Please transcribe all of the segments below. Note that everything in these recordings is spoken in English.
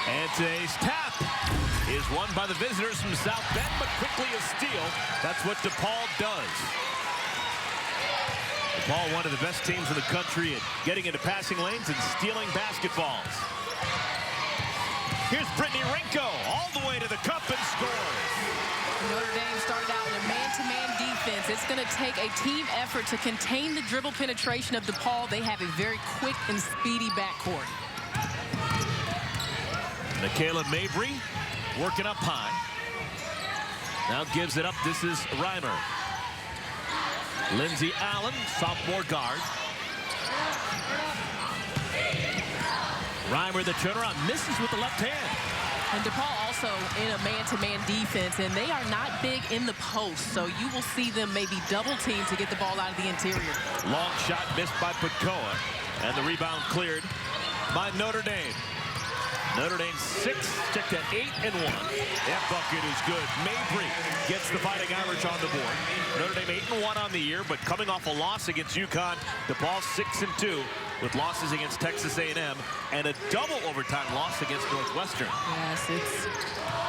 And today's tap is won by the visitors from South Bend, but quickly a steal. That's what DePaul does. DePaul, one of the best teams in the country at getting into passing lanes and stealing basketballs. Here's Brittany Rinko all the way to the cup and scores. Notre Dame started out in a man-to-man defense. It's going to take a team effort to contain the dribble penetration of DePaul. They have a very quick and speedy backcourt. Michaela Mabry working up high. Now gives it up. This is Reimer. Lindsey Allen, sophomore guard. Reimer, the turnaround, misses with the left hand. And DePaul also in a man-to-man defense, and they are not big in the post, so you will see them maybe double team to get the ball out of the interior. Long shot missed by Pacoa, and the rebound cleared by Notre Dame. Notre Dame 6, checked at 8-1. That bucket is good. Mabry gets the Fighting Irish on the board. Notre Dame 8-1 on the year, but coming off a loss against UConn, DePaul 6-2 with losses against Texas A&M and a double overtime loss against Northwestern. Yes, it's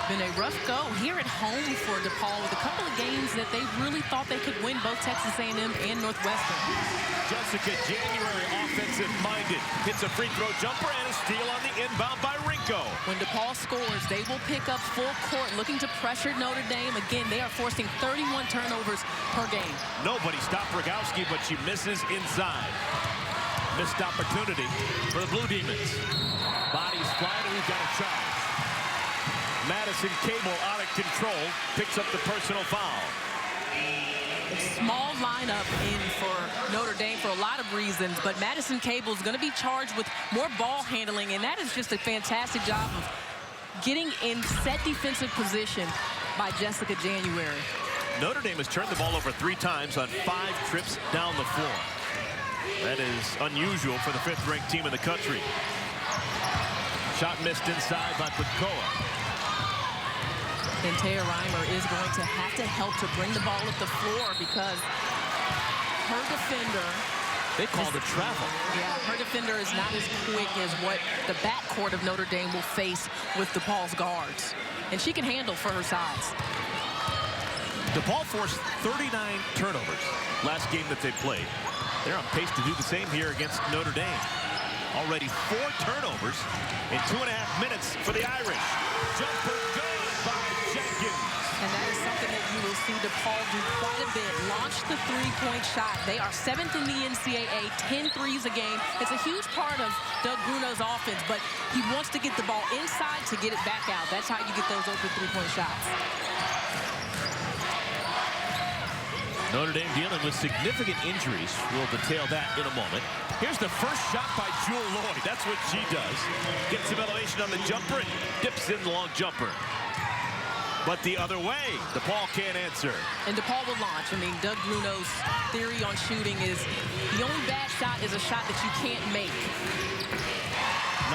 been a rough go here at home for DePaul with a couple of games that they really thought they could win, both Texas A&M and Northwestern. Jessica January, offensive-minded, hits a free throw jumper and a steal on the inbound by Rinko. When DePaul scores, they will pick up full court, looking to pressure Notre Dame. Again, they are forcing 31 turnovers per game. Nobody stopped Rogowski, but she misses inside. Missed opportunity for the Blue Demons. Bodies flying, and we've got a charge. Madison Cable out of control, picks up the personal foul. Small lineup in for Notre Dame for a lot of reasons, but Madison Cable is going to be charged with more ball handling, and that is just a fantastic job of getting in set defensive position by Jessica January. Notre Dame has turned the ball over 3 times on 5 trips down the floor. That is unusual for the 5th-ranked team in the country. Shot missed inside by Pacoa. And Taya Reimer is going to have to help to bring the ball up the floor because her defender... They called it travel. Yeah, her defender is not as quick as what the backcourt of Notre Dame will face with DePaul's guards. And she can handle for her size. DePaul forced 39 turnovers last game that they played. They're on pace to do the same here against Notre Dame. Already 4 turnovers in 2.5 minutes for the Irish. Jumper good by Jenkins. And that is something that you will see DePaul do quite a bit. Launch the 3-point shot. They are 7th in the NCAA, 10 threes a game. It's a huge part of Doug Bruno's offense, but he wants to get the ball inside to get it back out. That's how you get those open 3-point shots. Notre Dame dealing with significant injuries. We'll detail that in a moment. Here's the first shot by Jewel Lloyd. That's what she does. Gets some elevation on the jumper and dips in the long jumper. But the other way, DePaul can't answer. And DePaul will launch. I mean, Doug Bruno's theory on shooting is the only bad shot is a shot that you can't make.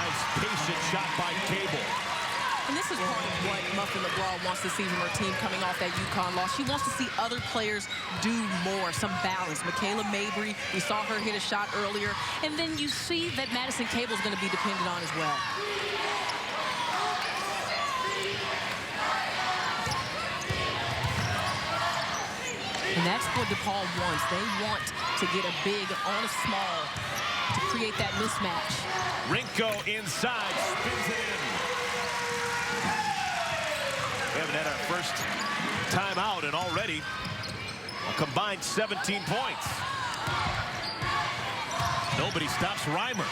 Nice patient shot by Cable. And this is part of what Muffin McGraw wants to see from her team coming off that UConn loss. She wants to see other players do more, some balance. Michaela Mabry, we saw her hit a shot earlier. And then you see that Madison Cable is going to be dependent on as well. And that's what DePaul wants. They want to get a big on a small to create that mismatch. Rinko inside, spins it in. We haven't had our first timeout, and already a combined 17 points. Nobody stops Reimer.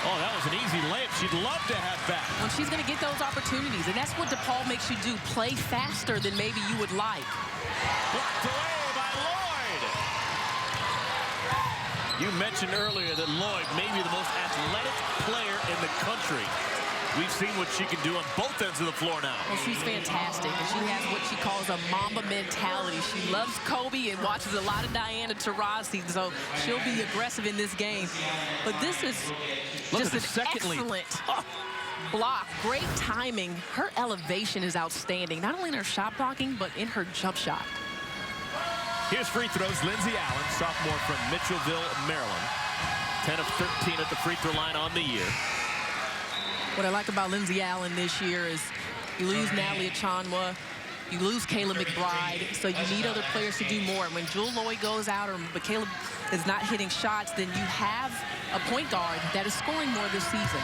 Oh, that was an easy layup. She'd love to have back. Well, she's going to get those opportunities, and that's what DePaul makes you do. Play faster than maybe you would like. Blocked away by Lloyd. You mentioned earlier that Lloyd may be the most athletic player in the country. We've seen what she can do on both ends of the floor now. Well, she's fantastic, and she has what she calls a Mamba mentality. She loves Kobe and watches a lot of Diana Taurasi, so she'll be aggressive in this game. But this is just an excellent block. Great timing. Her elevation is outstanding, not only in her shot blocking, but in her jump shot. Here's free throws. Lindsey Allen, sophomore from Mitchellville, Maryland. 10 of 13 at the free throw line on the year. What I like about Lindsey Allen this year is you lose Natalie Achanwa, you lose Kayla McBride, so you need other players to do more. When Jewell Lloyd goes out or Michaela is not hitting shots, then you have a point guard that is scoring more this season.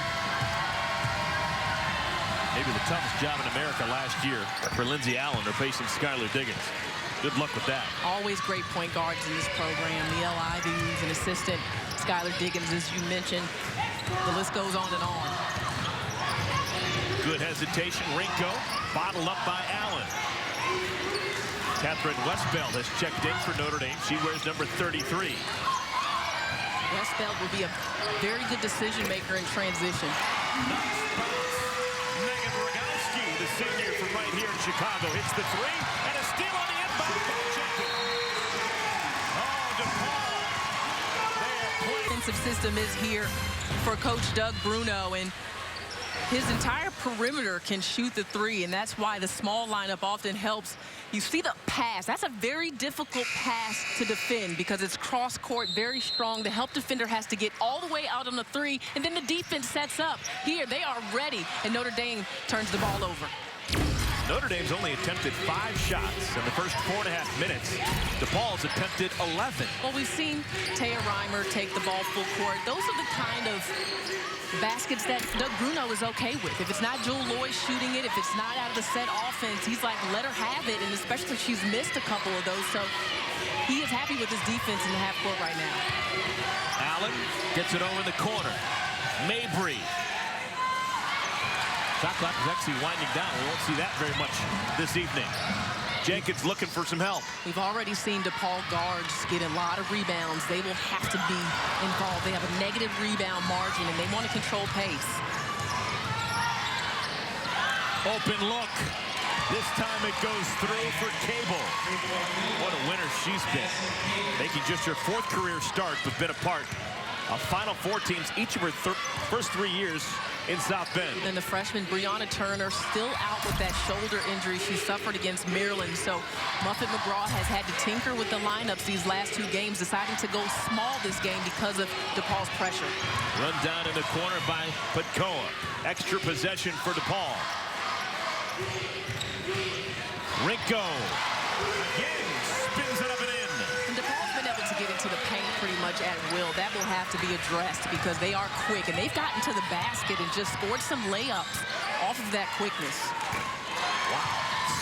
Maybe the toughest job in America last year for Lindsey Allen are facing Skylar Diggins. Good luck with that. Always great point guards in this program. Neil Ivey, who's an assistant. Skylar Diggins, as you mentioned. The list goes on and on. Good hesitation. Rinko bottled up by Allen. Catherine Westbeld has checked in for Notre Dame. She wears number 33. Westbeld will be a very good decision maker in transition. Megan Rogowski, the senior from right here in Chicago, hits the three, and a steal on the inbound. Oh, DePaul. Defensive system is here for Coach Doug Bruno, and his entire perimeter can shoot the three, and that's why the small lineup often helps. You see the pass. That's a very difficult pass to defend because it's cross-court, very strong. The help defender has to get all the way out on the three, and then the defense sets up. Here, they are ready, and Notre Dame turns the ball over. Notre Dame's only attempted 5 shots in the first 4.5 minutes. DePaul's attempted 11. Well, we've seen Taya Reimer take the ball full court. Those are the kind of baskets that Doug Bruno is okay with. If it's not Jewell Lloyd shooting it, if it's not out of the set offense, he's like, let her have it, and especially she's missed a couple of those, so he is happy with his defense in the half court right now. Allen gets it over in the corner. Mabry. Shot clock is actually winding down. We won't see that very much this evening. Jenkins looking for some help. We've already seen DePaul guards get a lot of rebounds. They will have to be involved. They have a negative rebound margin, and they want to control pace. Open look. This time it goes through for Cable. What a winner she's been. Making just her 4th career start, but been a part of Final Four teams each of her first 3 years in South Bend. And the freshman Brianna Turner still out with that shoulder injury she suffered against Maryland. So Muffet McGraw has had to tinker with the lineups these last 2 games, deciding to go small this game because of DePaul's pressure. Run down in the corner by Patkoa. Extra possession for DePaul. Rinko again spins it up and in. And DePaul's been able to get into the paint pretty much at will. That will have to be addressed because they are quick, and they've gotten to the basket and just scored some layups off of that quickness. Wow.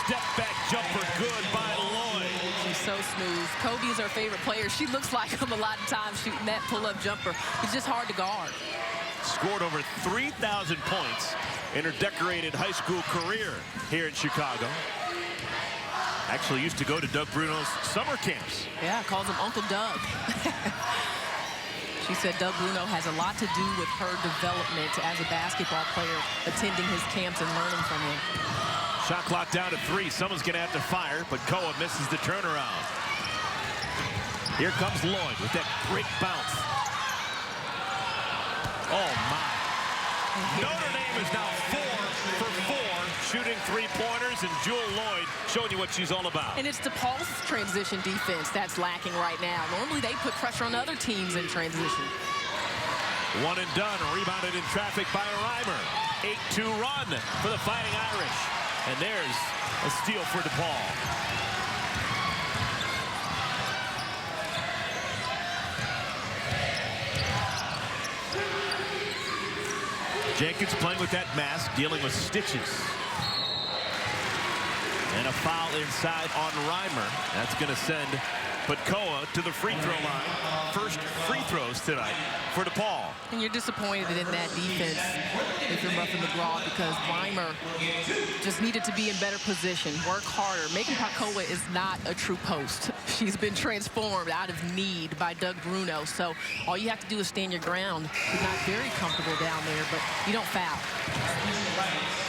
Step back jumper good by Lloyd. She's so smooth. Kobe is her favorite player. She looks like him a lot of times shooting that pull-up jumper. It's just hard to guard. Scored over 3,000 points in her decorated high school career here in Chicago. Actually used to go to Doug Bruno's summer camps. Yeah, calls him Uncle Doug. She said Doug Bruno has a lot to do with her development as a basketball player, attending his camps and learning from him. Shot clock down to 3. Someone's going to have to fire, but Koa misses the turnaround. Here comes Lloyd with that great bounce. Oh, my. Notre Dame is now 4 for 4, shooting 3-pointers, and Jewell Lloyd showing you what she's all about. And it's DePaul's transition defense that's lacking right now. Normally they put pressure on other teams in transition. One and done, rebounded in traffic by Reimer. 8-2 run for the Fighting Irish. And there's a steal for DePaul. Jenkins playing with that mask, dealing with stitches. And a foul inside on Reimer. That's going to send Patkoa to the free throw line. First free throws tonight for DePaul. And you're disappointed in that defense if you're Muffet McGraw because Reimer just needed to be in better position, work harder. Megan Patkoa is not a true post. She's been transformed out of need by Doug Bruno. So all you have to do is stand your ground. You're not very comfortable down there, but you don't foul.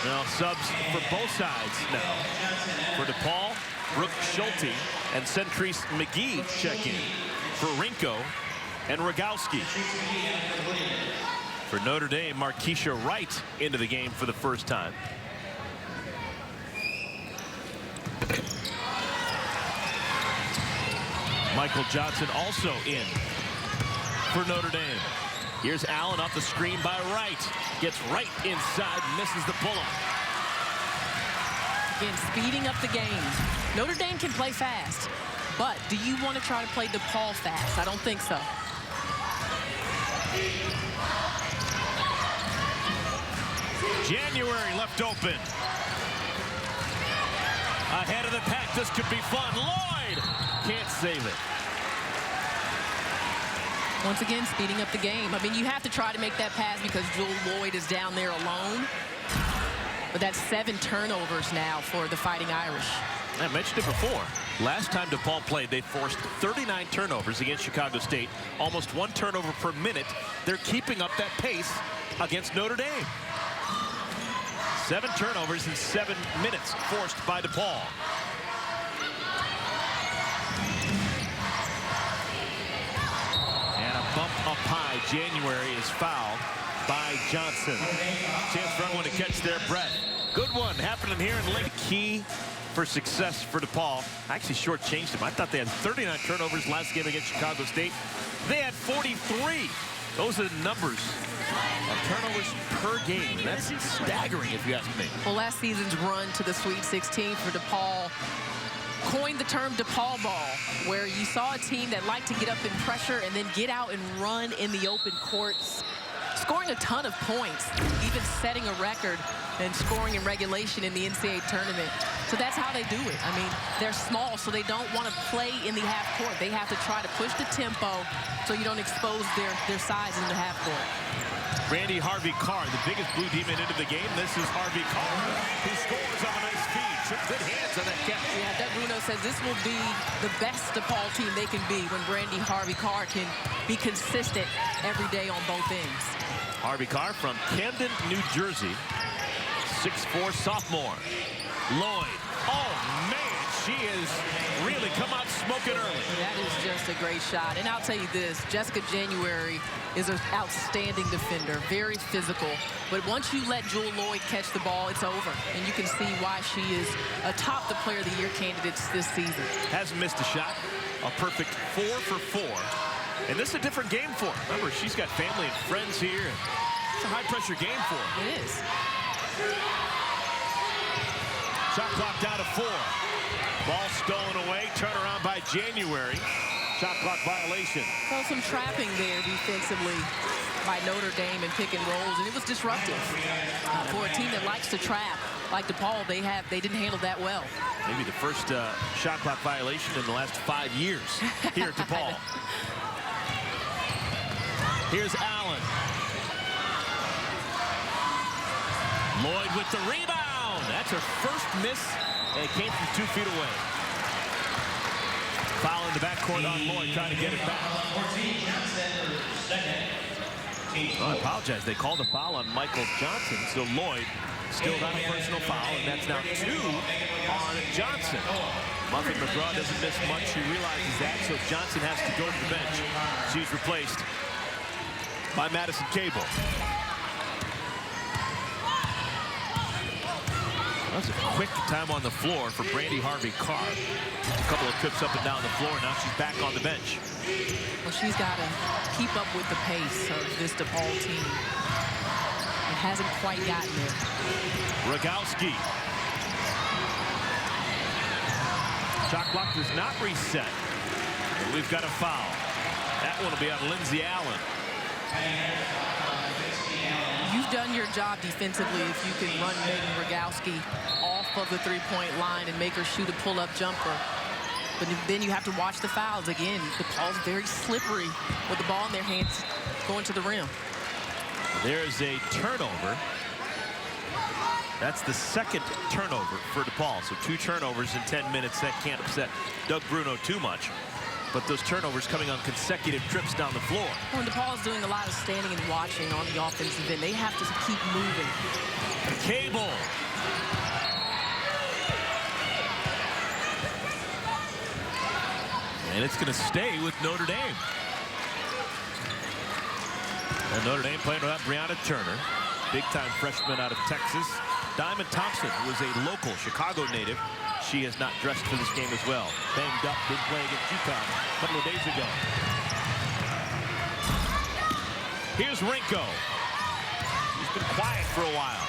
Well, subs for both sides now. For DePaul, Brooke Schulte and Centrice McGee check in. For Rinko and Rogowski. For Notre Dame, Markeisha Wright into the game for the first time. Michael Johnson also in for Notre Dame. Here's Allen off the screen by Wright. Gets right inside, misses the pull-up. Again, speeding up the game. Notre Dame can play fast, but do you want to try to play DePaul fast? I don't think so. January left open. Ahead of the pack, this could be fun. Lloyd can't save it. Once again, speeding up the game. I mean, you have to try to make that pass because Jewel Lloyd is down there alone. But that's 7 turnovers now for the Fighting Irish. I mentioned it before. Last time DePaul played, they forced 39 turnovers against Chicago State. Almost 1 turnover per minute. They're keeping up that pace against Notre Dame. 7 turnovers in 7 minutes forced by DePaul. And a bump up high. January is fouled by Johnson. Chance for everyone to catch their breath. Good one happening here in late. Key for success for DePaul. I actually shortchanged them. I thought they had 39 turnovers last game against Chicago State. They had 43. Those are the numbers of turnovers per game. And that's staggering, if you ask me. Well, last season's run to the Sweet 16 for DePaul coined the term DePaul ball, where you saw a team that liked to get up in pressure and then get out and run in the open courts, scoring a ton of points, even setting a record and scoring in regulation in the NCAA tournament. So that's how they do it. I mean, they're small, so they don't want to play in the half court. They have to try to push the tempo so you don't expose their size in the half court. Randy Harvey Carr, the biggest blue demon into the game. This is Harvey Carr, who scores on a nice feed. Good hands on that catch. Yeah, Doug Bruno says this will be the best DePaul team they can be when Randy Harvey Carr can be consistent every day on both ends. Harvey Carr from Camden, New Jersey. 6'4" sophomore. Lloyd. Oh, man, she has really come out smoking early. That is just a great shot. And I'll tell you this, Jessica January is an outstanding defender, very physical. But once you let Jewel Lloyd catch the ball, it's over. And you can see why she is atop the Player of the Year candidates this season. Hasn't missed a shot. A perfect 4 for 4. And this is a different game for her. Remember, she's got family and friends here. It's a high-pressure game for her. It is. Shot clock down to 4. Ball stolen away. Turnaround by January. Shot clock violation. So some trapping there defensively by Notre Dame and pick and rolls, and it was disruptive for a team that likes to trap. Like DePaul, they didn't handle that well. Maybe the first shot clock violation in the last 5 years here at DePaul. Here's Allen. Lloyd with the rebound. That's her first miss, and it came from 2 feet away. Foul in the backcourt on Lloyd, trying to get it back. Oh, I apologize. They called a foul on Michael Johnson, so Lloyd still got a personal foul, and that's now 2 on Johnson. Muffin McGraw doesn't miss much. She realizes that, so Johnson has to go to the bench. She's replaced by Madison Cable. That was a quick time on the floor for Brandy Harvey Carr. A couple of trips up and down the floor. Now she's back on the bench. Well, she's got to keep up with the pace of this DePaul team. It hasn't quite gotten there. Rogowski. Shot clock does not reset. And we've got a foul. That one will be on Lindsey Allen. You've done your job defensively if you can run Megan Rogowski off of the three-point line and make her shoot a pull-up jumper. But then you have to watch the fouls. Again, DePaul's very slippery with the ball in their hands going to the rim. There's a turnover. That's the second turnover for DePaul. So 2 turnovers in 10 minutes. That can't upset Doug Bruno too much. But those turnovers coming on consecutive trips down the floor. Well, DePaul is doing a lot of standing and watching on the offensive end. They have to keep moving. Cable. And it's going to stay with Notre Dame. And Notre Dame playing without Brianna Turner. Big-time freshman out of Texas. Diamond Thompson, who is a local Chicago native. She has not dressed for this game as well. Banged up, didn't play against UConn a couple of days ago. Here's Rinko. He's been quiet for a while.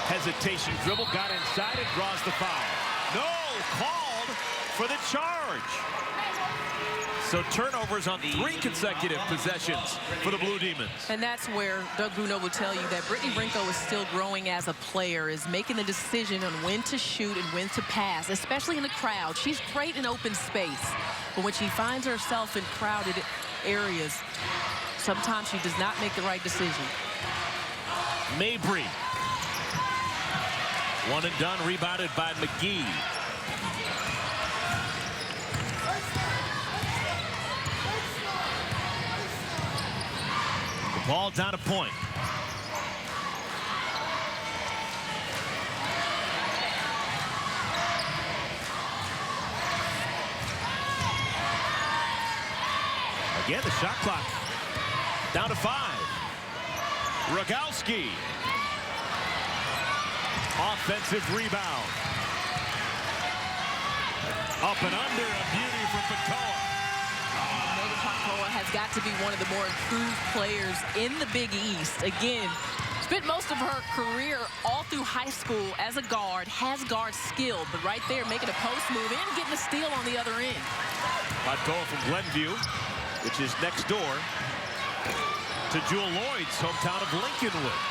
Hesitation dribble, got inside and draws the foul. No, called for the charge. So turnovers on 3 consecutive possessions for the Blue Demons. And that's where Doug Bruno will tell you that Brittany Rinko is still growing as a player, is making the decision on when to shoot and when to pass, especially in the crowd. She's great in open space, but when she finds herself in crowded areas, sometimes she does not make the right decision. Mabry. One and done, rebounded by McGee. The ball down a point. Again, the shot clock down to 5. Rogowski. Offensive rebound. Up and under, a beauty from Pakoa. Megan Pakoa has got to be one of the more improved players in the Big East. Again, spent most of her career all through high school as a guard, has guard skill, but right there making a post move and getting a steal on the other end. Pakoa from Glenview, which is next door to Jewel Lloyd's hometown of Lincolnwood.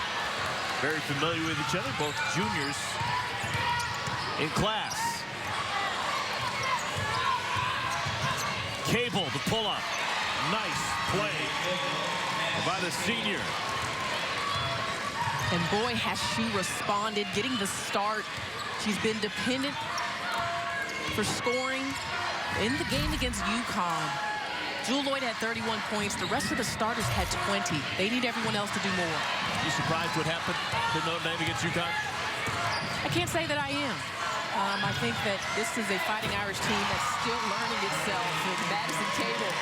Very familiar with each other, both juniors in class. Cable, the pull-up. Nice play by the senior. And boy, has she responded, getting the start. She's been dependent for scoring in the game against UConn. Jewel Lloyd had 31 points. The rest of the starters had 20. They need everyone else to do more. You surprised what happened to Notre Dame against UConn? I can't say that I am. I think that this is a Fighting Irish team that's still learning itself. And Madison Cable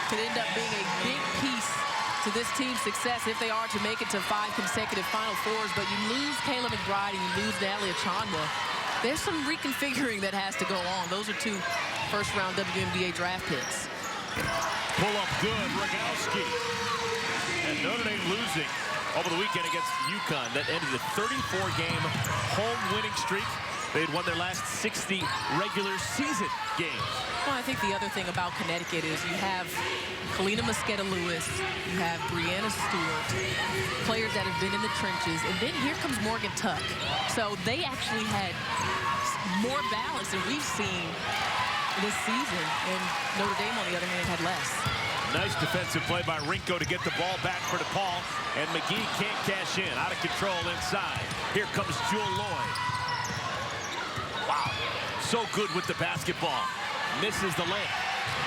could end up being a big piece to this team's success if they are to make it to 5 consecutive Final Fours. But you lose Kayla McBride and you lose Natalie Achanwa. There's some reconfiguring that has to go on. Those are 2 first-round WNBA draft picks. Pull up good, Rogowski. And Notre Dame losing over the weekend against UConn. That ended a 34-game home winning streak. They had won their last 60 regular season games. Well, I think the other thing about Connecticut is you have Kalina Mosqueda-Lewis, you have Brianna Stewart, players that have been in the trenches, and then here comes Morgan Tuck. So they actually had more balance than we've seen this season, and Notre Dame, on the other hand, had less. Nice defensive play by Rinko to get the ball back for DePaul, and McGee can't cash in. Out of control inside. Here comes Jewel Lloyd. Wow, so good with the basketball. Misses the layup.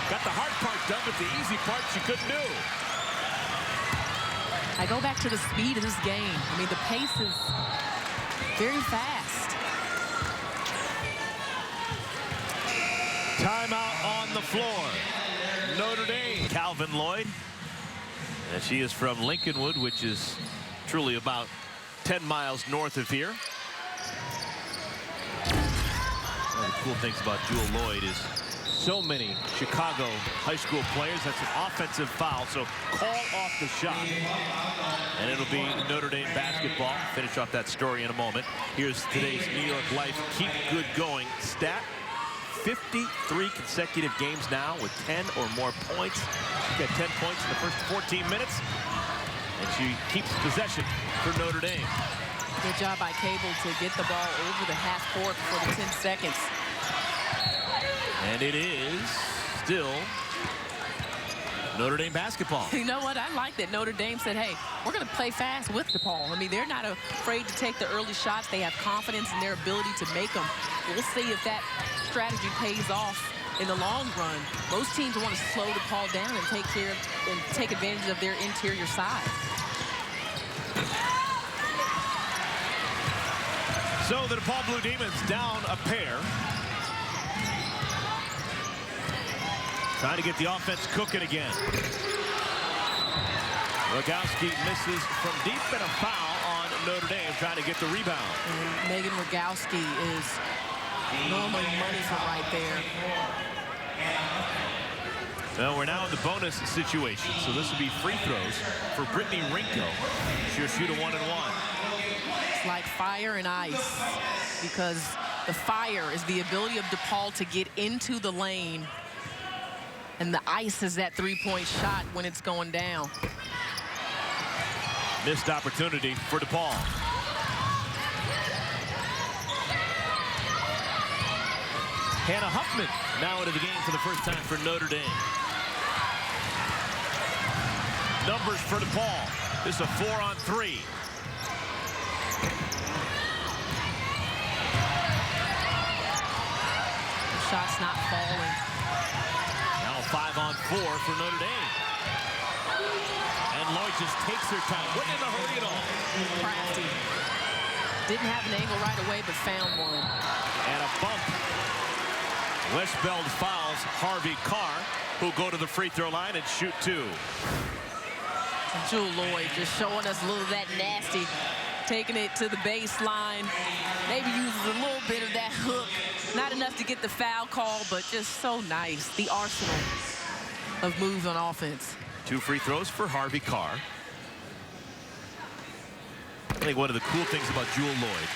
Got the hard part done, but the easy part she couldn't do. I go back to the speed of this game. I mean, the pace is very fast. Timeout on the floor. Notre Dame. Calvin Lloyd. And she is from Lincolnwood, which is truly about 10 miles north of here. One of the cool things about Jewel Lloyd is so many Chicago high school players. That's an offensive foul, so call off the shot. And it'll be Notre Dame basketball. Finish off that story in a moment. Here's today's New York Life Keep Good Going stat. 53 consecutive games now with 10 or more points. She got 10 points in the first 14 minutes. And she keeps possession for Notre Dame. Good job by Cable to get the ball over the half court for the 10 seconds. And it is still Notre Dame basketball. You know what? I like that Notre Dame said, hey, we're going to play fast with DePaul. I mean, they're not afraid to take the early shots. They have confidence in their ability to make them. We'll see if that strategy pays off in the long run. Most teams want to slow DePaul down and take advantage of their interior side. So the DePaul Blue Demons down a pair. Trying to get the offense cooking again. Rogowski misses from deep and a foul on Notre Dame, trying to get the rebound. And Megan Rogowski is normally money from right there. Well, we're now in the bonus situation, so this will be free throws for Brittany Rinko. She'll shoot a 1-and-1. It's like fire and ice, because the fire is the ability of DePaul to get into the lane, and the ice is that three-point shot when it's going down. Missed opportunity for DePaul. Hannah Huffman now into the game for the first time for Notre Dame. Numbers for DePaul. This is a 4-on-3. The shot's not falling. Now a 5-on-4 for Notre Dame. And Lloyd just takes her time. Wasn't in a hurry at all. Crafty. Didn't have an angle right away, but found one. And a bump. Westbeld fouls Harvey Carr, who'll go to the free throw line and shoot 2. Jewel Lloyd just showing us a little of that nasty, taking it to the baseline. Maybe uses a little bit of that hook. Not enough to get the foul call, but just so nice. The arsenal of moves on offense. 2 free throws for Harvey Carr. I think one of the cool things about Jewel Lloyd,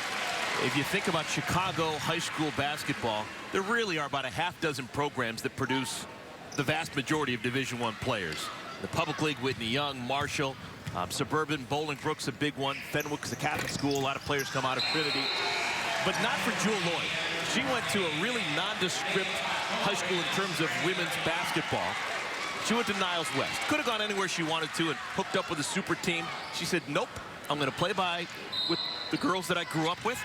if you think about Chicago high school basketball, there really are about a half-dozen programs that produce the vast majority of Division I players. The Public League, Whitney Young, Marshall, Suburban, Bolingbrook's a big one. Fenwick's a Catholic school. A lot of players come out of Trinity. But not for Jewel Lloyd. She went to a really nondescript high school in terms of women's basketball. She went to Niles West. Could have gone anywhere she wanted to and hooked up with a super team. She said, nope, I'm going to play with the girls that I grew up with.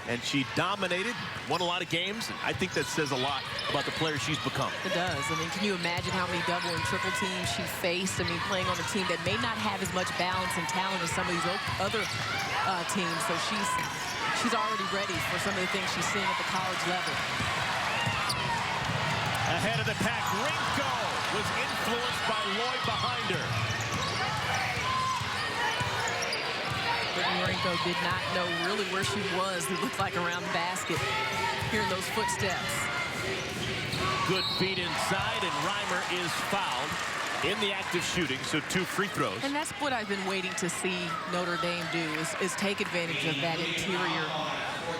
And she dominated, won a lot of games. And I think that says a lot about the player she's become. It does. I mean, can you imagine how many double and triple teams she faced? I mean, playing on a team that may not have as much balance and talent as some of these other teams. So she's already ready for some of the things she's seeing at the college level. Ahead of the pack, Rinko was influenced by Lloyd behind her. Rinko did not know really where she was. It looked like around the basket. Hearing those footsteps. Good feed inside, and Reimer is fouled in the act of shooting, so 2 free throws. And that's what I've been waiting to see Notre Dame do, is take advantage of that interior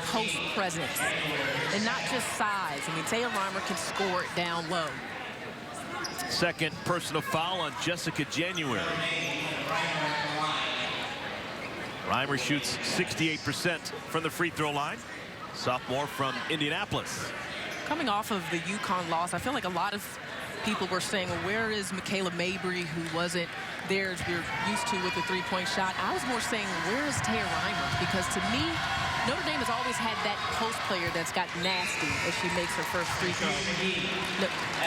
post presence. And not just size. I mean, Taya Reimer can score it down low. Second personal foul on Jessica January. Reimer shoots 68% from the free throw line. Sophomore from Indianapolis. Coming off of the UConn loss, I feel like a lot of people were saying, well, where is Michaela Mabry, who wasn't there as we're used to with the three-point shot? I was more saying, where is Taya Reimer? Because to me, Notre Dame has always had that post player that's got nasty as she makes her first free throw.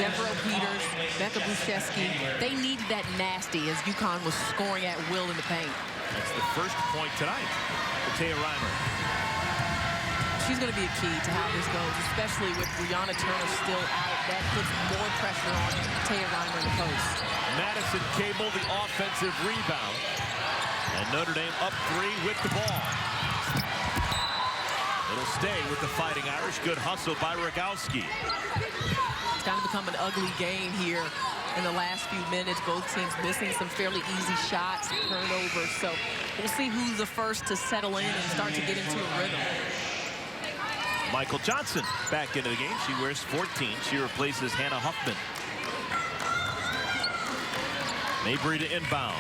Devereaux Peters, Becca Buszewski, they needed that nasty as UConn was scoring at will in the paint. That's the first point tonight for Taya Reimer. She's going to be a key to how this goes, especially with Brianna Turner still out. That puts more pressure on Taya Reimer in the post. Madison Cable, the offensive rebound. And Notre Dame up 3 with the ball. It'll stay with the Fighting Irish. Good hustle by Rogowski. It's kind of become an ugly game here in the last few minutes. Both teams missing some fairly easy shots and turnovers. So we'll see who's the first to settle in and start to get into a rhythm. Michael Johnson back into the game. She wears 14. She replaces Hannah Huffman. Mabry to inbound.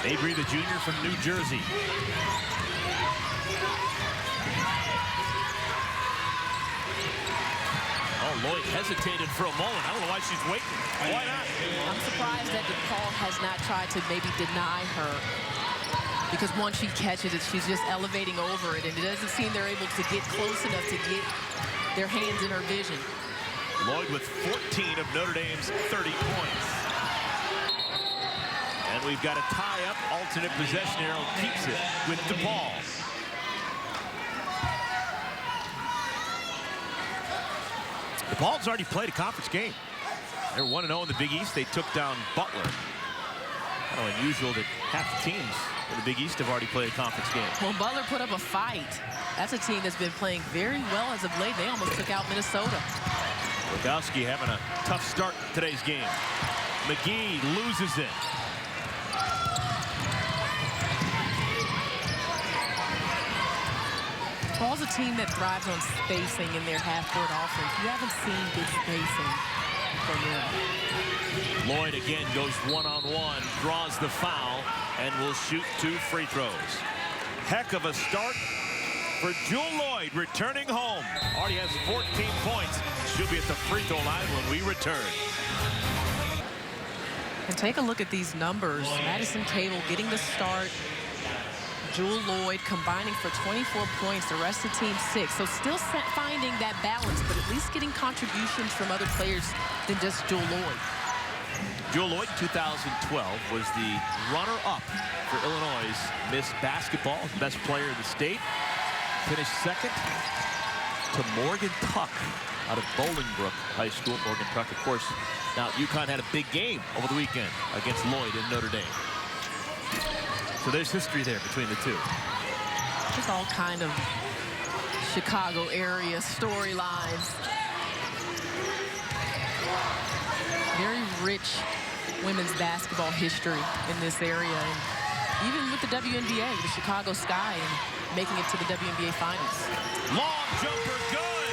Mabry, the junior from New Jersey. Oh, Lloyd hesitated for a moment. I don't know why she's waiting. Why not? I'm surprised that DePaul has not tried to maybe deny her, because once she catches it, she's just elevating over it, and it doesn't seem they're able to get close enough to get their hands in her vision. Lloyd with 14 of Notre Dame's 30 points. And we've got a tie-up, alternate possession arrow keeps it with DePaul. DePaul's already played a conference game. They're 1-0 in the Big East. They took down Butler. Kind of unusual that half the teams in the Big East have already played a conference game. Well, Butler put up a fight. That's a team that's been playing very well as of late. They almost took out Minnesota. Rogowski having a tough start today's game. McGee loses it. DePaul's a team that thrives on spacing in their half-court offense. You haven't seen good spacing from them. Lloyd again goes one-on-one, draws the foul, and will shoot 2 free throws. Heck of a start for Jewel Lloyd, returning home. Already has 14 points. She'll be at the free throw line when we return. And take a look at these numbers. Madison Cable getting the start. Jewel Lloyd combining for 24 points. The rest of the team 6. So still finding that balance, but at least getting contributions from other players than just Jewel Lloyd. Jewel Lloyd, 2012, was the runner-up for Illinois' Miss Basketball, best player in the state. Finished second to Morgan Tuck out of Bolingbrook High School. Morgan Tuck, of course. Now, UConn had a big game over the weekend against Lloyd in Notre Dame. So there's history there between the two. There's all kind of Chicago area storylines. Very rich women's basketball history in this area. And even with the WNBA, the Chicago Sky, and making it to the WNBA Finals. Long jumper, good.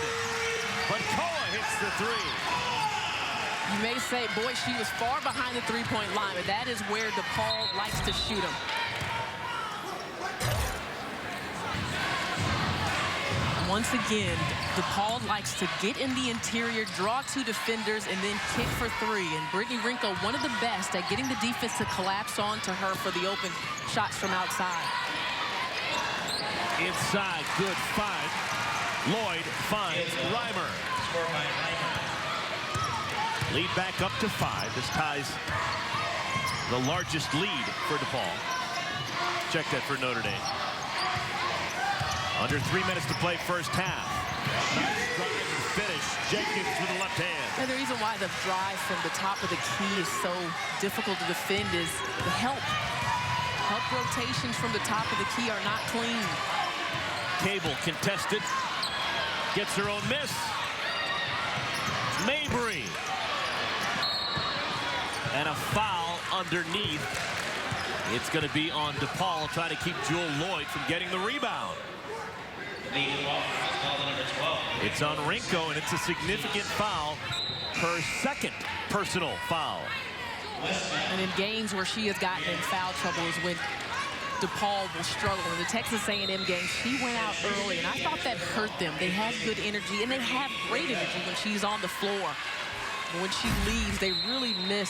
But Koa hits the 3. You may say, boy, she was far behind the three-point line, but that is where DePaul likes to shoot them. Once again, DePaul likes to get in the interior, draw 2 defenders, and then kick for 3. And Brittany Rinko, one of the best at getting the defense to collapse onto her for the open shots from outside. Inside, good find. Lloyd finds Reimer. Lead back up to 5. This ties the largest lead for DePaul. Check that for Notre Dame. Under 3 minutes to play first half. Finish. Jenkins with the left hand. And the reason why the drive from the top of the key is so difficult to defend is the help. Help rotations from the top of the key are not clean. Cable contested. Gets her own miss. Mabry. And a foul underneath. It's going to be on DePaul trying to keep Jewel Lloyd from getting the rebound. It's on Rinko, and it's a significant foul. Her second personal foul. And in games where she has gotten in foul trouble is when DePaul will struggle. In the Texas A&M game, she went out early, and I thought that hurt them. They had good energy, and they have great energy when she's on the floor. But when she leaves, they really miss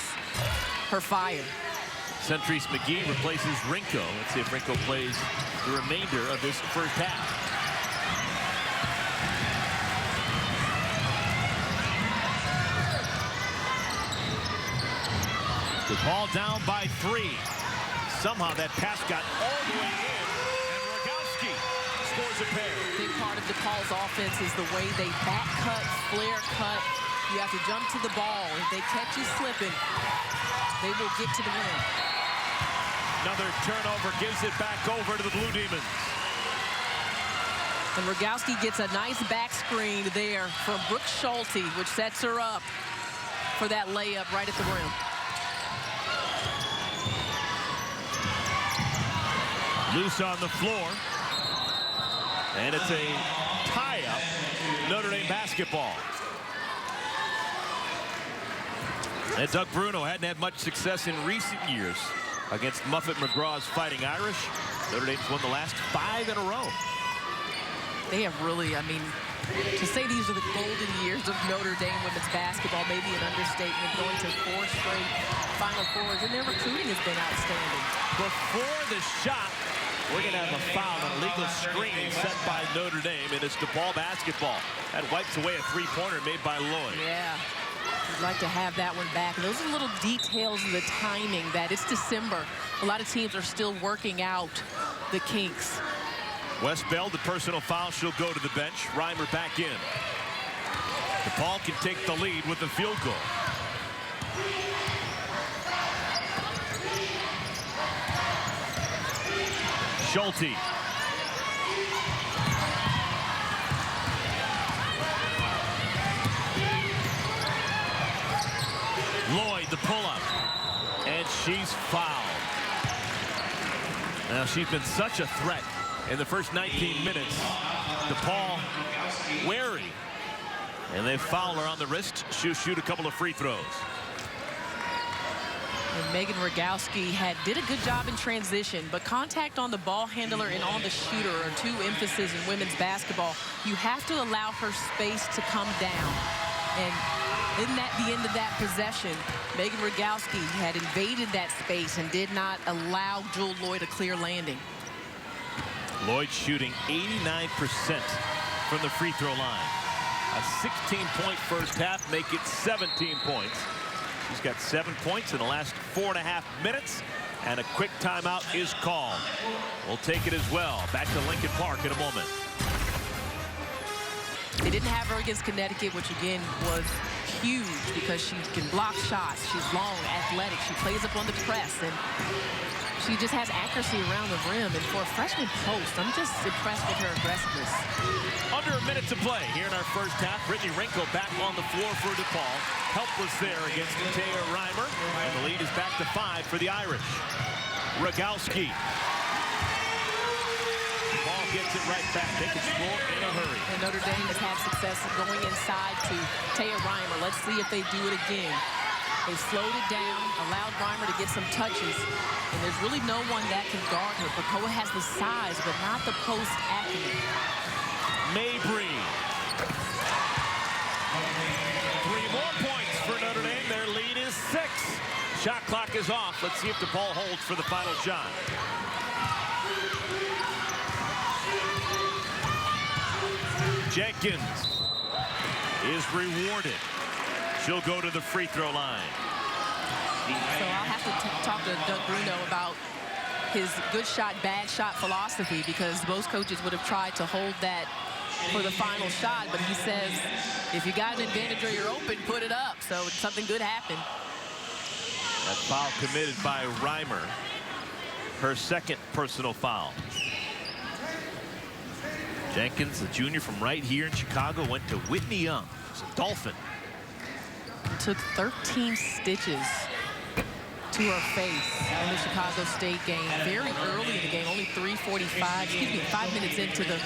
her fire. Centrice McGee replaces Rinko. Let's see if Rinko plays the remainder of this first half. DePaul down by 3. Somehow that pass got all the way in, and Rogowski scores a pair. Big part of DePaul's offense is the way they back cut, flare cut. You have to jump to the ball. If they catch you slipping, they will get to the rim. Another turnover gives it back over to the Blue Demons. And Rogowski gets a nice back screen there from Brooke Schulte, which sets her up for that layup right at the rim. Loose on the floor. And it's a tie-up. Notre Dame basketball. And Doug Bruno hadn't had much success in recent years against Muffet McGraw's Fighting Irish. Notre Dame's won the last 5 in a row. They have really, I mean, to say these are the golden years of Notre Dame women's basketball, maybe an understatement, going to 4 straight Final Fours, and their recruiting has been outstanding. Before the shot, we're going to have a foul, an illegal screen set by Notre Dame, and it's DePaul basketball. That wipes away a 3-pointer made by Lloyd. Yeah, I'd like to have that one back. Those are little details of the timing that it's December. A lot of teams are still working out the kinks. West Bell, the personal foul, she'll go to the bench. Reimer back in. DePaul can take the lead with the field goal. Schulte. Lloyd, the pull-up. And she's fouled. Now, she's been such a threat in the first 19 minutes. DePaul wary. And they foul her on the wrist. She'll shoot a couple of free throws. And Megan Rogowski did a good job in transition, but contact on the ball handler and on the shooter are two emphases in women's basketball. You have to allow her space to come down. And in the end of that possession, Megan Rogowski had invaded that space and did not allow Jewel Lloyd a clear landing. Lloyd shooting 89% from the free throw line. A 16-point first half, make it 17 points. She's got 7 points in the last 4.5 minutes, and a quick timeout is called. We'll take it as well. Back to Lincoln Park in a moment. They didn't have her against Connecticut, which again was huge because she can block shots. She's long, athletic. She plays up on the press, and she just has accuracy around the rim. And for a freshman post, I'm just impressed with her aggressiveness. Under a minute to play here in our first half. Brittany Rinko back on the floor for DePaul. Helpless there against Taya Reimer. And the lead is back to 5 for the Irish. Rogowski. Ball gets it right back. They can score in a hurry. And Notre Dame has had success going inside to Taya Reimer. Let's see if they do it again. They slowed it down, allowed Reimer to get some touches, and there's really no one that can guard her. Bacoa has the size, but not the post acumen. Mabry. 3 more points for Notre Dame. Their lead is 6. Shot clock is off. Let's see if DePaul holds for the final shot. Jenkins is rewarded. She'll go to the free throw line. So I'll have to talk to Doug Bruno about his good shot, bad shot philosophy, because most coaches would have tried to hold that for the final shot, but he says if you got an advantage or you're open, put it up. So something good happened. That foul committed by Reimer. Her second personal foul. Jenkins, the junior from right here in Chicago, went to Whitney Young. It's a Dolphin. Took 13 stitches to her face in the Chicago State game. Very early in the game, only 5 minutes into the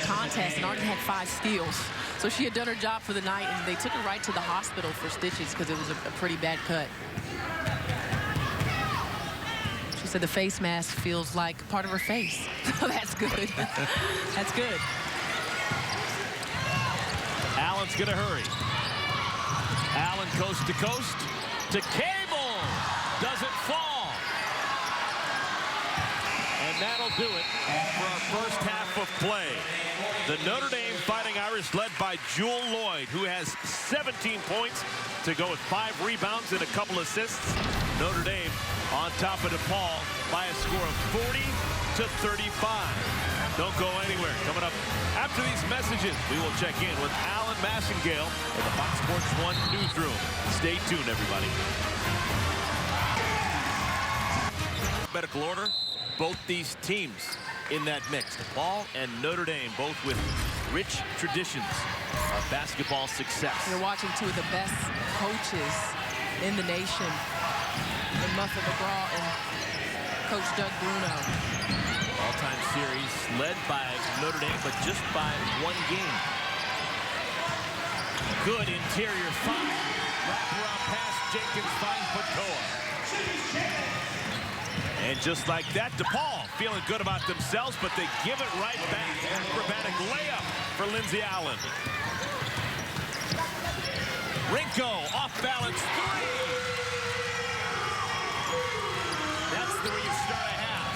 contest, and already had 5 steals. So she had done her job for the night, and they took her right to the hospital for stitches because it was a pretty bad cut. She said the face mask feels like part of her face. So that's good. That's good. Allen's going to hurry. Allen coast to coast to Cable. Doesn't fall. And that'll do it for our first half of play. The Notre Dame Fighting Irish led by Jewel Lloyd, who has 17 points to go with 5 rebounds and a couple assists. Notre Dame on top of DePaul by a score of 40-35. Don't go anywhere. Coming up after these messages, we will check in with Alan Massengale in the Fox Sports 1 newsroom. Stay tuned, everybody. Alphabetical order, both these teams in that mix. DePaul and Notre Dame, both with rich traditions of basketball success. You're watching two of the best coaches in the nation, in Muffet McGraw and Coach Doug Bruno. All-time series led by Notre Dame, but just by 1 game. Good interior five. Wraparound pass, Jenkins finds Bacoa. And just like that, DePaul feeling good about themselves, but they give it right back. Acrobatic layup for Lindsey Allen. Rinko, off balance 3. That's the way you start a half.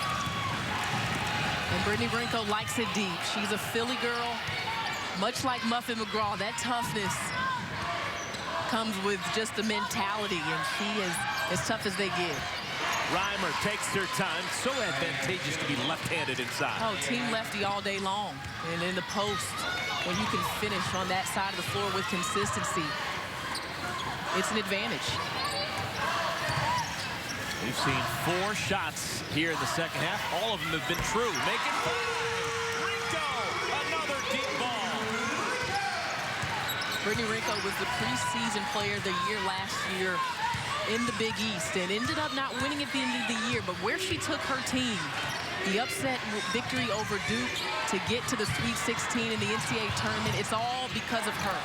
And Brittany Rinko likes it deep. She's a Philly girl, much like Muffet McGraw. That toughness comes with just the mentality, and she is as tough as they get. Reimer takes her time. So advantageous to be left-handed inside. Oh, team lefty all day long. And in the post, when you can finish on that side of the floor with consistency, it's an advantage. We've seen 4 shots here in the second half. All of them have been true. Make it 5. Rinko, another deep ball. Brittany Rinko was the preseason player of the year last year in the Big East and ended up not winning at the end of the year. But where she took her team, the upset victory over Duke to get to the Sweet 16 in the NCAA tournament, it's all because of her.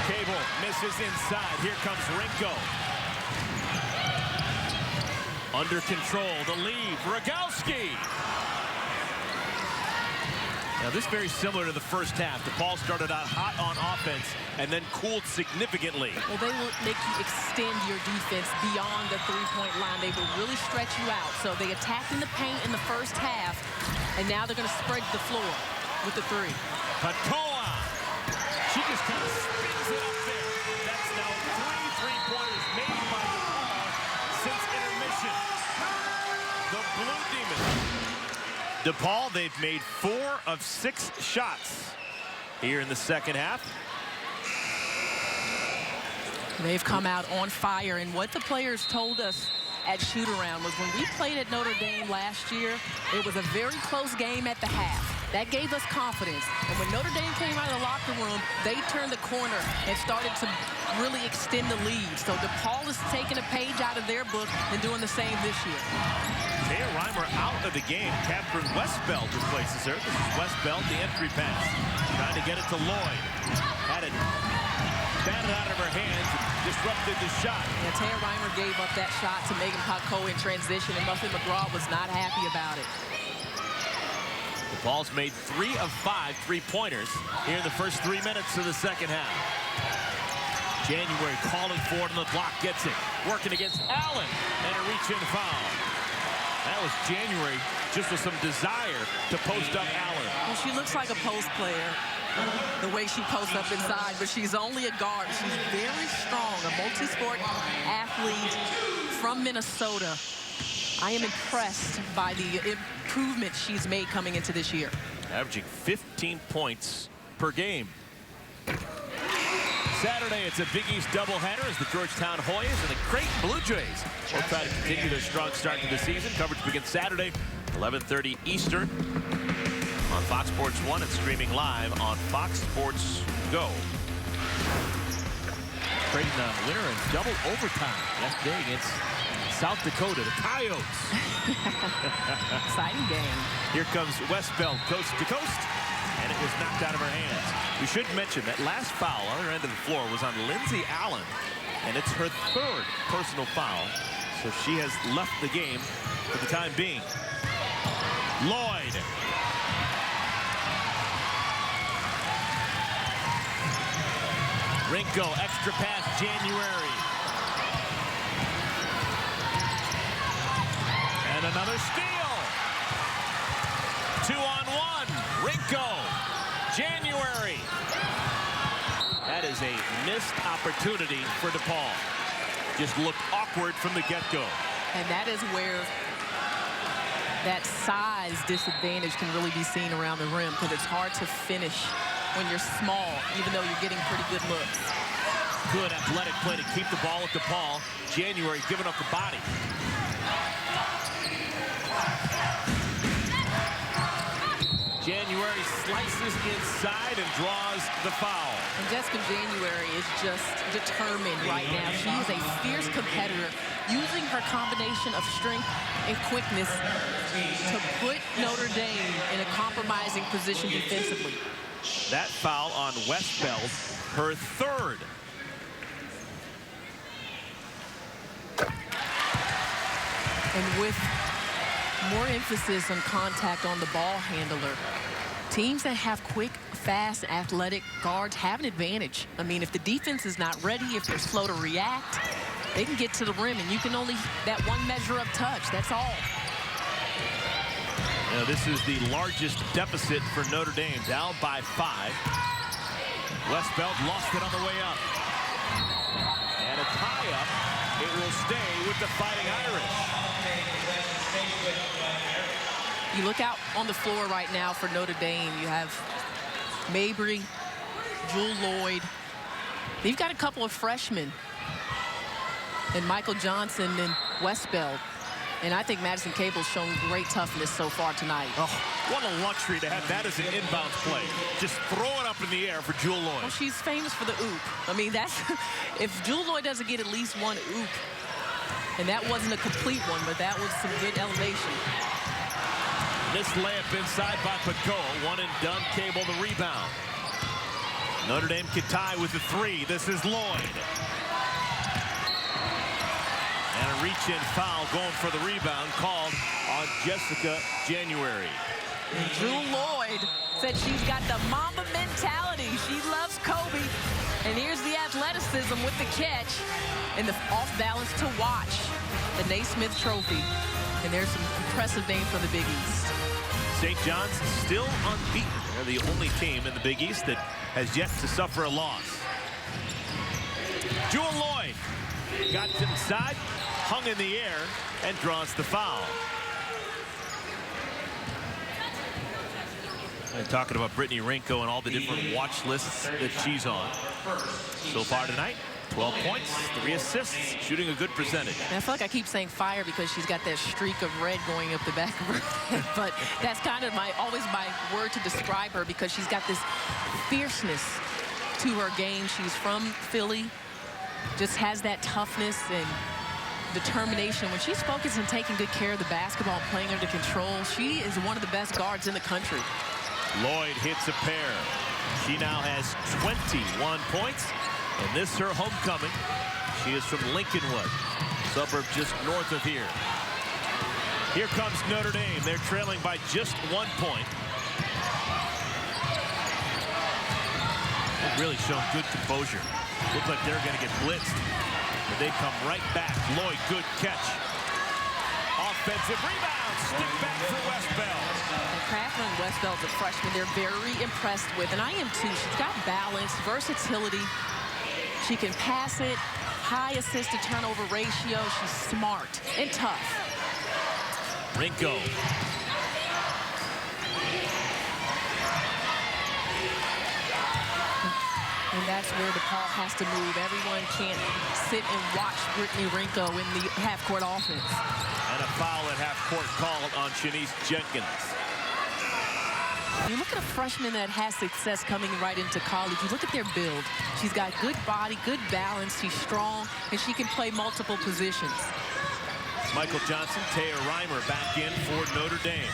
Cable misses inside. Here comes Rinko. Under control, the lead, Rogowski. Now this very similar to the first half. DePaul started out hot on offense and then cooled significantly. Well, they will make you extend your defense beyond the three-point line. They will really stretch you out. So they attacked in the paint in the first half, and now they're going to spread the floor with the 3. Katoa. She just kind of spins it up there. That's now 3 3-pointers made by DePaul since intermission. The Blue Demons. DePaul, they've made 4 of 6 shots here in the second half. They've come out on fire, and what the players told us at shoot-around was when we played at Notre Dame last year, it was a very close game at the half. That gave us confidence. And when Notre Dame came out of the locker room, they turned the corner and started to really extend the lead. So DePaul is taking a page out of their book and doing the same this year. Taya Reimer out of the game. Catherine Westbeld replaces her. This is Westbeld, the entry pass. Trying to get it to Lloyd. Had it batted out of her hands, disrupted the shot. Yeah, Taya Reimer gave up that shot to Megan Potko in transition, and Muffin McGraw was not happy about it. DePaul's made 3 of 5 3-pointers here in the first 3 minutes of the second half. January calling for it on the block, gets it. Working against Allen, and a reach-in foul. That was January just with some desire to post up Allen. Well, she looks like a post player, the way she posts up inside, but she's only a guard. She's very strong, a multi-sport athlete from Minnesota. I am impressed by the improvement she's made coming into this year. Averaging 15 points per game. Saturday, it's a Big East doubleheader as the Georgetown Hoyas and the Creighton Blue Jays will try to continue their strong start to the season. Coverage begins Saturday, 11:30 Eastern on Fox Sports 1 and streaming live on Fox Sports Go. Creighton winner in double overtime yesterday against South Dakota, the Coyotes. Exciting game. Here comes Westbeld, coast to coast, and it was knocked out of her hands. We should mention that last foul on her end of the floor was on Lindsey Allen, and it's her 3rd personal foul, so she has left the game for the time being. Lloyd. Rinko, extra pass, January. And another steal. 2-on-1. Rinko. January. That is a missed opportunity for DePaul. Just looked awkward from the get-go. And that is where that size disadvantage can really be seen around the rim, because it's hard to finish when you're small, even though you're getting pretty good looks. Good athletic play to keep the ball at DePaul. January giving up the body. January slices inside and draws the foul. And Jessica January is just determined right now. She is a fierce competitor, using her combination of strength and quickness to put Notre Dame in a compromising position defensively. That foul on Westbeld, her 3rd. And with more emphasis on contact on the ball handler, teams that have quick, fast, athletic guards have an advantage. I mean, if the defense is not ready, if they're slow to react, they can get to the rim, and you can only that one measure of touch. That's all. Now, this is the largest deficit for Notre Dame, down by 5. Westbeld lost it on the way up. And a tie-up. It will stay with the Fighting Irish. You look out on the floor right now for Notre Dame. You have Mabry, Jewel Lloyd. They've got a couple of freshmen and Michael Johnson and Westbeld. And I think Madison Cable's shown great toughness so far tonight. Oh, what a luxury to have that as an inbounds play. Just throw it up in the air for Jewell Loyd. Well, she's famous for the oop. I mean, that's if Jewell Loyd doesn't get at least one oop, and that wasn't a complete one, but that was some good elevation. Missed layup inside by Pagoa. One and done. Cable the rebound. Notre Dame can tie with the three. This is Loyd. And a reach-in foul going for the rebound called on Jessica January. And Jewell Loyd said she's got the Mamba mentality. She loves Kobe. And here's the athleticism with the catch and the off balance to watch. The Naismith Trophy. And there's some impressive names from the Big East. St. John's still unbeaten. They're the only team in the Big East that has yet to suffer a loss. Jewell Loyd got inside, hung in the air, and draws the foul. And talking about Brittany Rinko and all the different watch lists that she's on. So far tonight, 12 points, 3 assists, shooting a good percentage. And I feel like I keep saying fire because she's got that streak of red going up the back of her head. But that's kind of always my word to describe her, because she's got this fierceness to her game. She's from Philly, just has that toughness and determination. When she's focused on taking good care of the basketball, playing under control, she is one of the best guards in the country. Loyd hits a pair. She now has 21 points. And this her homecoming. She is from Lincolnwood, suburb just north of here. Here comes Notre Dame. They're trailing by just 1 point. They've really shown good composure. Looks like they're going to get blitzed. But they come right back. Loyd, good catch. Offensive rebound. Stick back for Westbeld. Craftman and Westbeld, the freshman, they're very impressed with. And I am too. She's got balance, versatility. She can pass it, high assist-to-turnover ratio. She's smart and tough. Rinko. And that's where DePaul has to move. Everyone can't sit and watch Brittany Rinko in the half-court offense. And a foul at half-court called on Shanice Jenkins. You look at a freshman that has success coming right into college. You look at their build. She's got good body, good balance. She's strong, and she can play multiple positions. Michael Johnson, Taya Reimer back in for Notre Dame.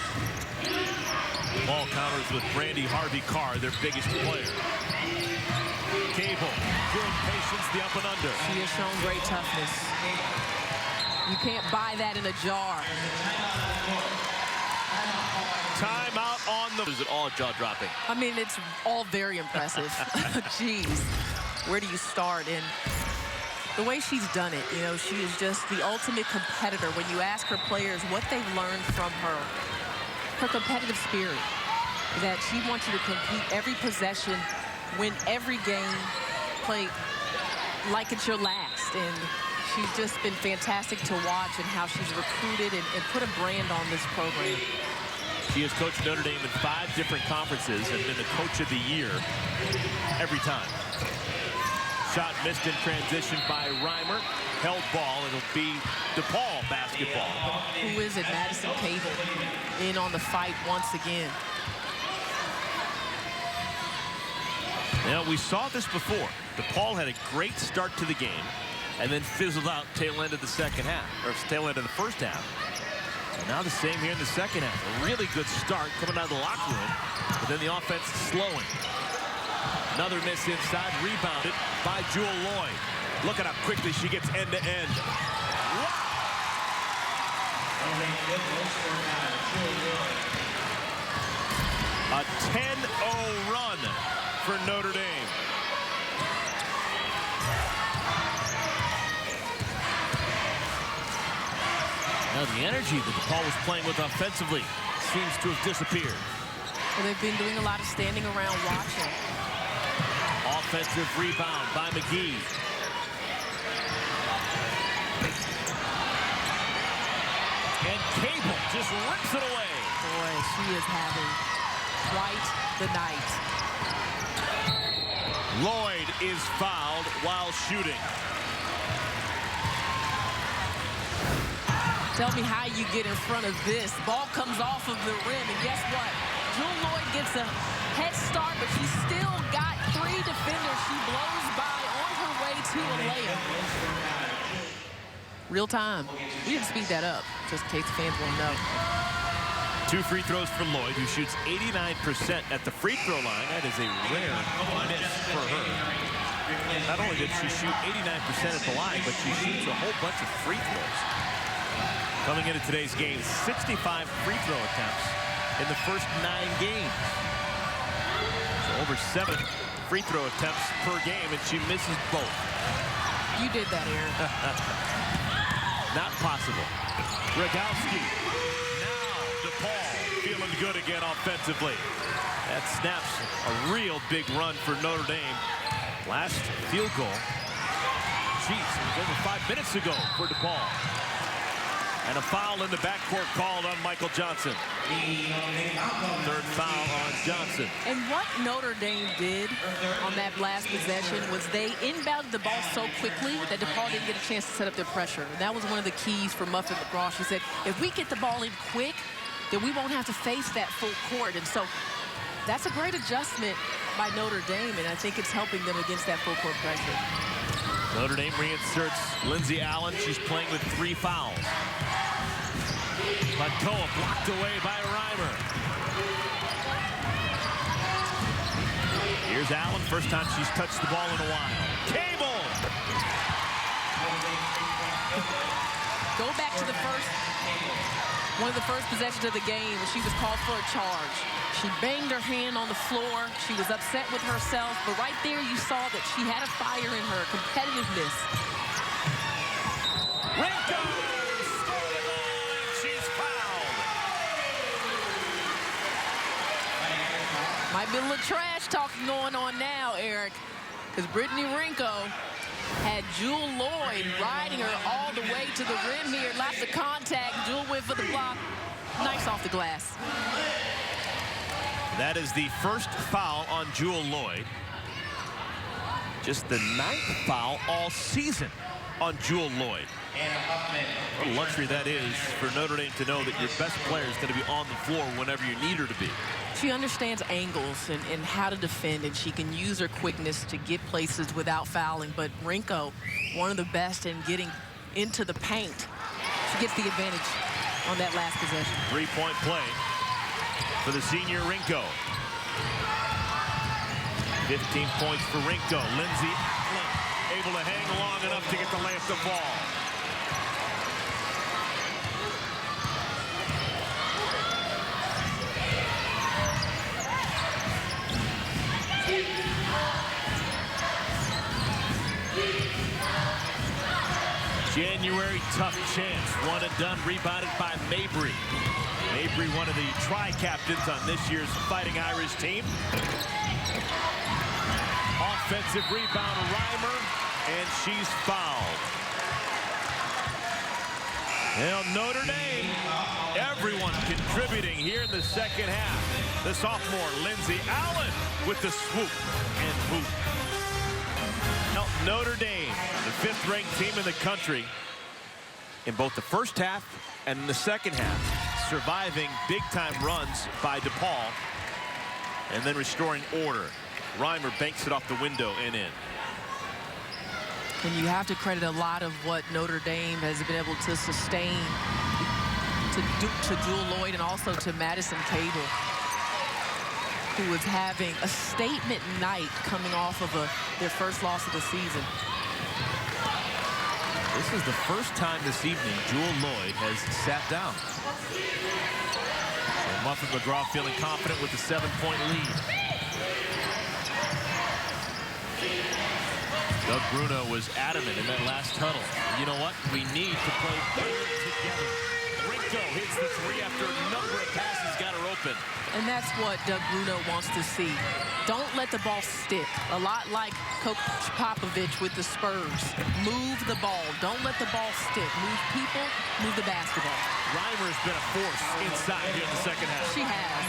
Ball counters with Brandy Harvey-Carr, their biggest player. Cable, good patience, the up and under. She has shown great toughness. You can't buy that in a jar. Timeout on the... Is it all jaw-dropping? I mean, it's all very impressive. Jeez, where do you start? And the way she's done it, you know, she is just the ultimate competitor. When you ask her players what they've learned from her competitive spirit, that she wants you to compete every possession, win every game, play like it's your last. And she's just been fantastic to watch, and how she's recruited and put a brand on this program. She has coached Notre Dame in 5 different conferences and been the coach of the year every time. Shot missed in transition by Reimer. Held ball. It'll be DePaul basketball. Who is it? Madison Cable in on the fight once again. Now, we saw this before. DePaul had a great start to the game and then fizzled out tail end of the second half, or tail end of the first half. And now the same here in the second half. A really good start coming out of the locker room, but then the offense slowing. Another miss inside, rebounded by Jewell Loyd. Look at how quickly she gets end to end. A 10-0 run for Notre Dame. Now the energy that DePaul was playing with offensively seems to have disappeared. Well, they've been doing a lot of standing around watching. Offensive rebound by McGee. And Cable just rips it away. Boy, she is having quite the night. Loyd is fouled while shooting. Tell me how you get in front of this. Ball comes off of the rim, and guess what? Jewell Loyd gets a head start, but she's still got 3 defenders. She blows by on her way to a layup. Real time. We didn't speed that up, just in case the fans won't know. 2 free throws for Loyd, who shoots 89% at the free throw line. That is a rare miss for her. Not only did she shoot 89% at the line, but she shoots a whole bunch of free throws. Coming into today's game, 65 free throw attempts in the first 9 games. So over 7 free throw attempts per game, and she misses both. You did that, Aaron. Not possible. Rogowski. Now DePaul feeling good again offensively. That snaps a real big run for Notre Dame. Last field goal. Jeez, it was over 5 minutes ago for DePaul. And a foul in the backcourt called on Michael Johnson. 3rd foul on Johnson. And what Notre Dame did on that last possession was they inbounded the ball so quickly that DePaul didn't get a chance to set up their pressure. And that was one of the keys for Muffet McGraw. She said, if we get the ball in quick, then we won't have to face that full court. And so that's a great adjustment by Notre Dame, and I think it's helping them against that full court pressure. Notre Dame reinserts Lindsey Allen. She's playing with 3 fouls. Lakoa blocked away by Reimer. Here's Allen. First time she's touched the ball in a while. Cable! Go back to one of the first possessions of the game when she was called for a charge. She banged her hand on the floor. She was upset with herself, but right there you saw that she had a fire in her, competitiveness. Rinko stole the ball, and she's fouled. Might be a little trash talking going on now, Eric, because Brittany Rinko had Jewell Loyd riding her all the way to the rim here. Lots of contact. Jewell went for the block. Nice off the glass. That is the first foul on Jewell Loyd. Just the 9th foul all season on Jewell Loyd. What a luxury that is for Notre Dame to know that your best player is going to be on the floor whenever you need her to be. She understands angles and how to defend, and she can use her quickness to get places without fouling. But Rinko, one of the best in getting into the paint. She gets the advantage on that last possession. 3-point play for the senior Rinko. 15 points for Rinko. Lindsey Allen able to hang long enough to get the layup to fall. January tough chance. One and done, rebounded by Mabry. Mabry, one of the tri-captains on this year's Fighting Irish team. Offensive rebound, Reimer, and she's fouled. Now Notre Dame, everyone contributing here in the second half. The sophomore, Lindsey Allen, with the swoop and hoop. Now, Notre Dame, the 5th-ranked team in the country, in both the first half and in the second half, surviving big-time runs by DePaul and then restoring order. Reimer banks it off the window and in. And you have to credit a lot of what Notre Dame has been able to sustain to Jewell Loyd and also to Madison Cable, who was having a statement night coming off of their first loss of the season. This is the first time this evening Jewell Loyd has sat down. So Muffet McGraw feeling confident with the 7-point lead. Doug Bruno was adamant in that last huddle. You know what? We need to play better together. Rinko hits the 3 after a number of passes got her open. And that's what Doug Bruno wants to see. Don't let the ball stick. A lot like Coach Popovich with the Spurs. Move the ball. Don't let the ball stick. Move people, move the basketball. Reimer has been a force inside here in the second half. She has.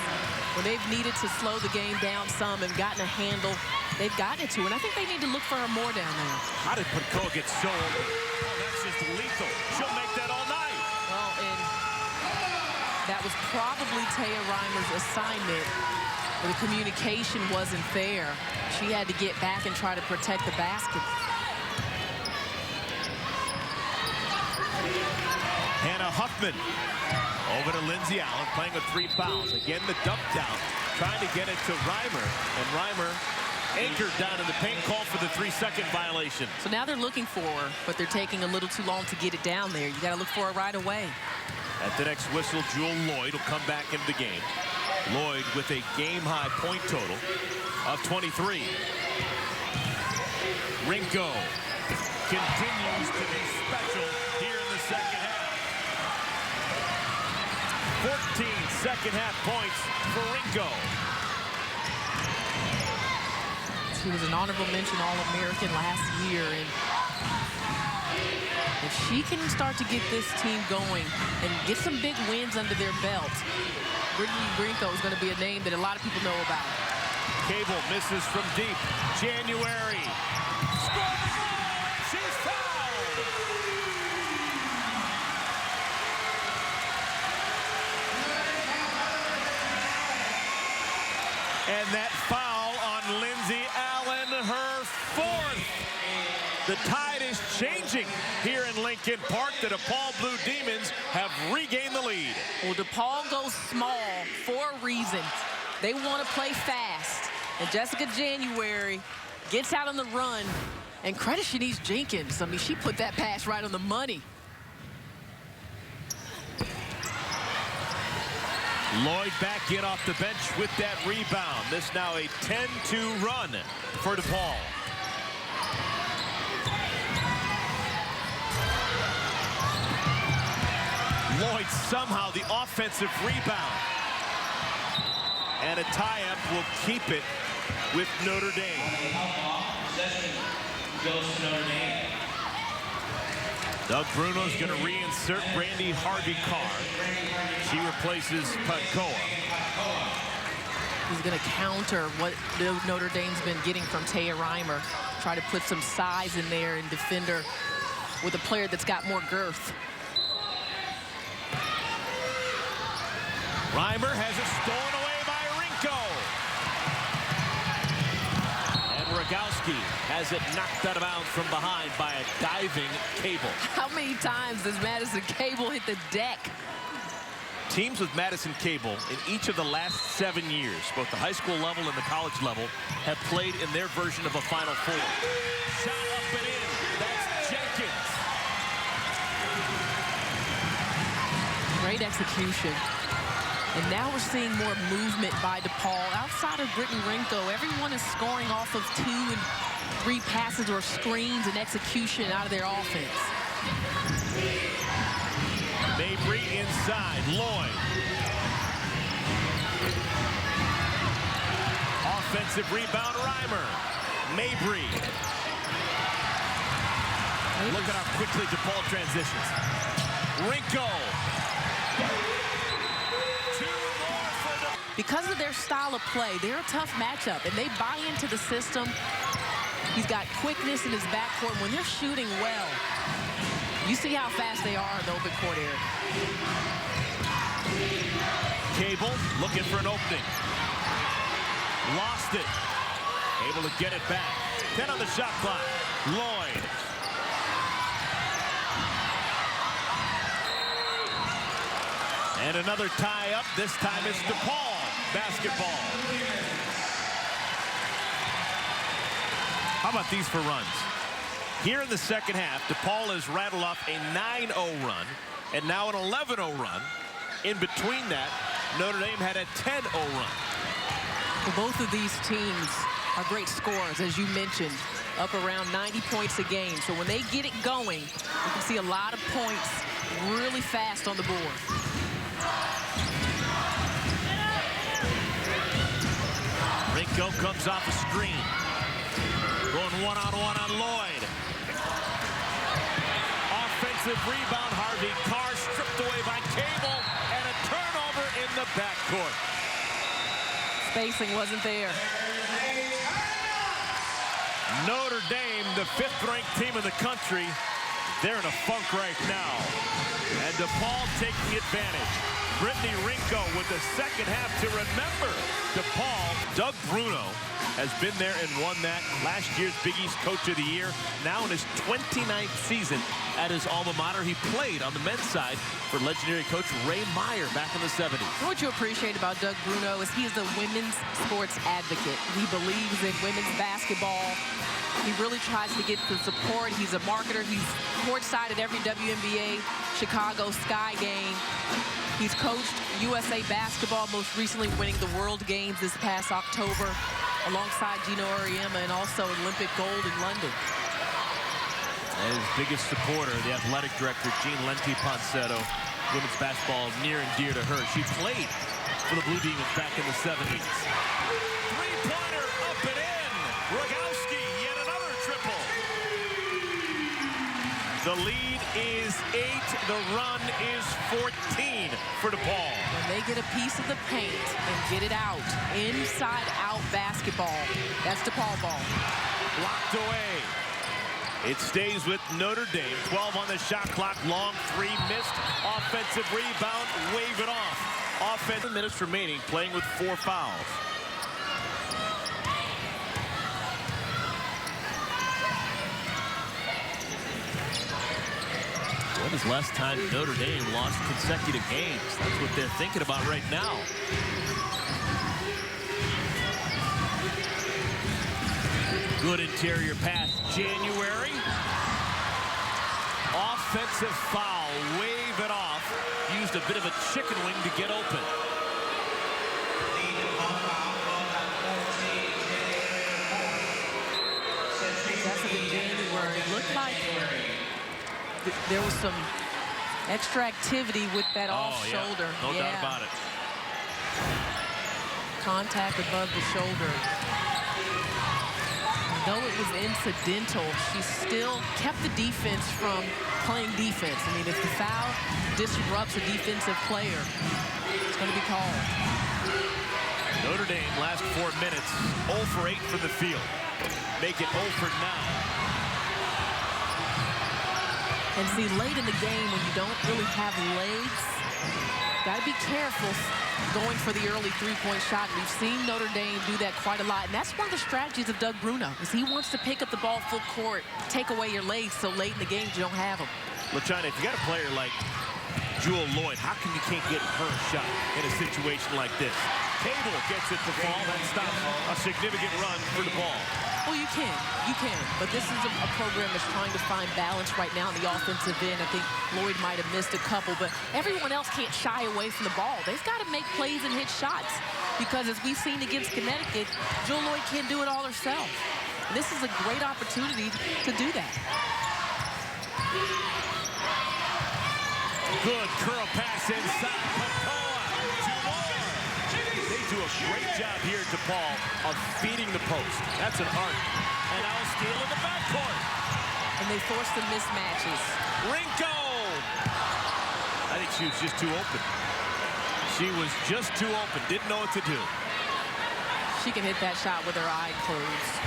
When they've needed to slow the game down some and gotten a handle, they've gotten it to her. And I think they need to look for her more down there. How did Pacoa get so open? Oh, that's just lethal. She'll make that all night. Well, probably Taya Reimer's assignment, but the communication wasn't fair. She had to get back and try to protect the basket. Hannah Huffman over to Lindsay Allen, playing with 3 fouls. Again, the dump down, trying to get it to Reimer, and Reimer anchored down in the paint, called for the 3-second violation. So now they're looking for her, but they're taking a little too long to get it down there. You got to look for her right away. At the next whistle, Jewel Lloyd will come back into the game. Lloyd with a game-high point total of 23. Rinko continues to be special here in the second half. 14 second-half points for Rinko. She was an honorable mention All-American last year, and if she can start to get this team going and get some big wins under their belt, Brittany Rinko is going to be a name that a lot of people know about. Cable misses from deep. January. Scores the goal, and she's fouled. And that foul on Lindsay Allen, her 4th. The tide is changing here in Lincoln Park. The DePaul Blue Demons have regained the lead. Well, DePaul goes small for a reason. They want to play fast. And Jessica January gets out on the run. And credit Shanice Jenkins. I mean, she put that pass right on the money. Lloyd back in off the bench with that rebound. This now a 10-2 run for DePaul. Lloyd somehow the offensive rebound. And a tie-up will keep it with Notre Dame. Possession goes to Notre Dame. Doug Bruno's going to reinsert Brandy Harvey-Carr. She replaces Padcoa. He's going to counter what Notre Dame's been getting from Taya Reimer. Try to put some size in there and defend her with a player that's got more girth. Reimer has it stolen away by Rinko. And Rogowski has it knocked out of bounds from behind by a diving Cable. How many times does Madison Cable hit the deck? Teams with Madison Cable in each of the last 7 years, both the high school level and the college level, have played in their version of a Final Four. Shot up and in. That's Jenkins. Great execution. And now we're seeing more movement by DePaul. Outside of Brittany Rinko, everyone is scoring off of 2 and 3 passes or screens and execution out of their offense. Mabry inside. Lloyd. Offensive rebound, Reimer. Mabry. Look at how quickly DePaul transitions. Rinko. Because of their style of play, they're a tough matchup, and they buy into the system. He's got quickness in his backcourt. When they're shooting well, you see how fast they are in the open court area. Cable looking for an opening. Lost it. Able to get it back. 10 on the shot clock. Lloyd. And another tie up. This time it's DePaul basketball. How about these for runs? Here in the second half, DePaul has rattled off a 9-0 run and now an 11-0 run. In between that, Notre Dame had a 10-0 run. Well, both of these teams are great scorers, as you mentioned, up around 90 points a game. So when they get it going, you can see a lot of points really fast on the board. Rinko comes off a screen. Going one-on-one on Lloyd. Offensive rebound, Harvey-Carr stripped away by Cable, and a turnover in the backcourt. Spacing wasn't there. Notre Dame, the 5th-ranked team in the country, They're in a funk right now. And DePaul taking advantage. Brittany Rinko with the second half to remember DePaul. Doug Bruno has been there and won that. Last year's Big East Coach of the Year. Now in his 29th season at his alma mater. He played on the men's side for legendary coach Ray Meyer back in the 70s. What you appreciate about Doug Bruno is he is a women's sports advocate. He believes in women's basketball. He really tries to get the support. He's a marketer. He's courtside at every WNBA Chicago Sky game. He's coached USA Basketball, most recently winning the World Games this past October alongside Gino Auriemma and also Olympic gold in London. And his biggest supporter, the athletic director, Jean Lenti-Ponsetto, women's basketball near and dear to her. She played for the Blue Demons back in the 70s. Three-pointer up and in. Rogowski, yet another triple. The lead is 8. The run is 14 for DePaul. When they get a piece of the paint and get it out, inside-out basketball, that's DePaul ball. Blocked away. It stays with Notre Dame. 12 on the shot clock. Long three missed. Offensive rebound. Wave it off. Offensive minutes remaining. Playing with 4 fouls. When is the last time Notre Dame lost consecutive games? That's what they're thinking about right now. Good interior pass. January. Offensive foul. Wave it off. Used a bit of a chicken wing to get open. That's in January. It looked like there was some extra activity with that off shoulder. No doubt about it. Contact above the shoulder. Though it was incidental, she still kept the defense from playing defense. I mean, if the foul disrupts a defensive player, it's going to be called. Notre Dame, last 4 minutes, 0 for 8 from the field. Make it 0 for 9. And see, late in the game, when you don't really have legs, got to be careful going for the early three-point shot. We've seen Notre Dame do that quite a lot, and that's one of the strategies of Doug Bruno, is he wants to pick up the ball full court, take away your legs, so late in the game you don't have them. LaChina, if you got a player like Jewel Lloyd, how come you can't get her shot in a situation like this? Cable gets it to fall. That stops a significant run for DePaul. Well, you can. But this is a program that's trying to find balance right now in the offensive end. I think Lloyd might have missed a couple, but everyone else can't shy away from the ball. They've got to make plays and hit shots because, as we've seen against Connecticut, Jewel Lloyd can't do it all herself. And this is a great opportunity to do that. Good curl pass inside. Two more. They do a great job here at DePaul of feeding the post. That's an art. And now steal in the backcourt. And they force the mismatches. Rinko. I think she was just too open. She was just too open. Didn't know what to do. She can hit that shot with her eye closed.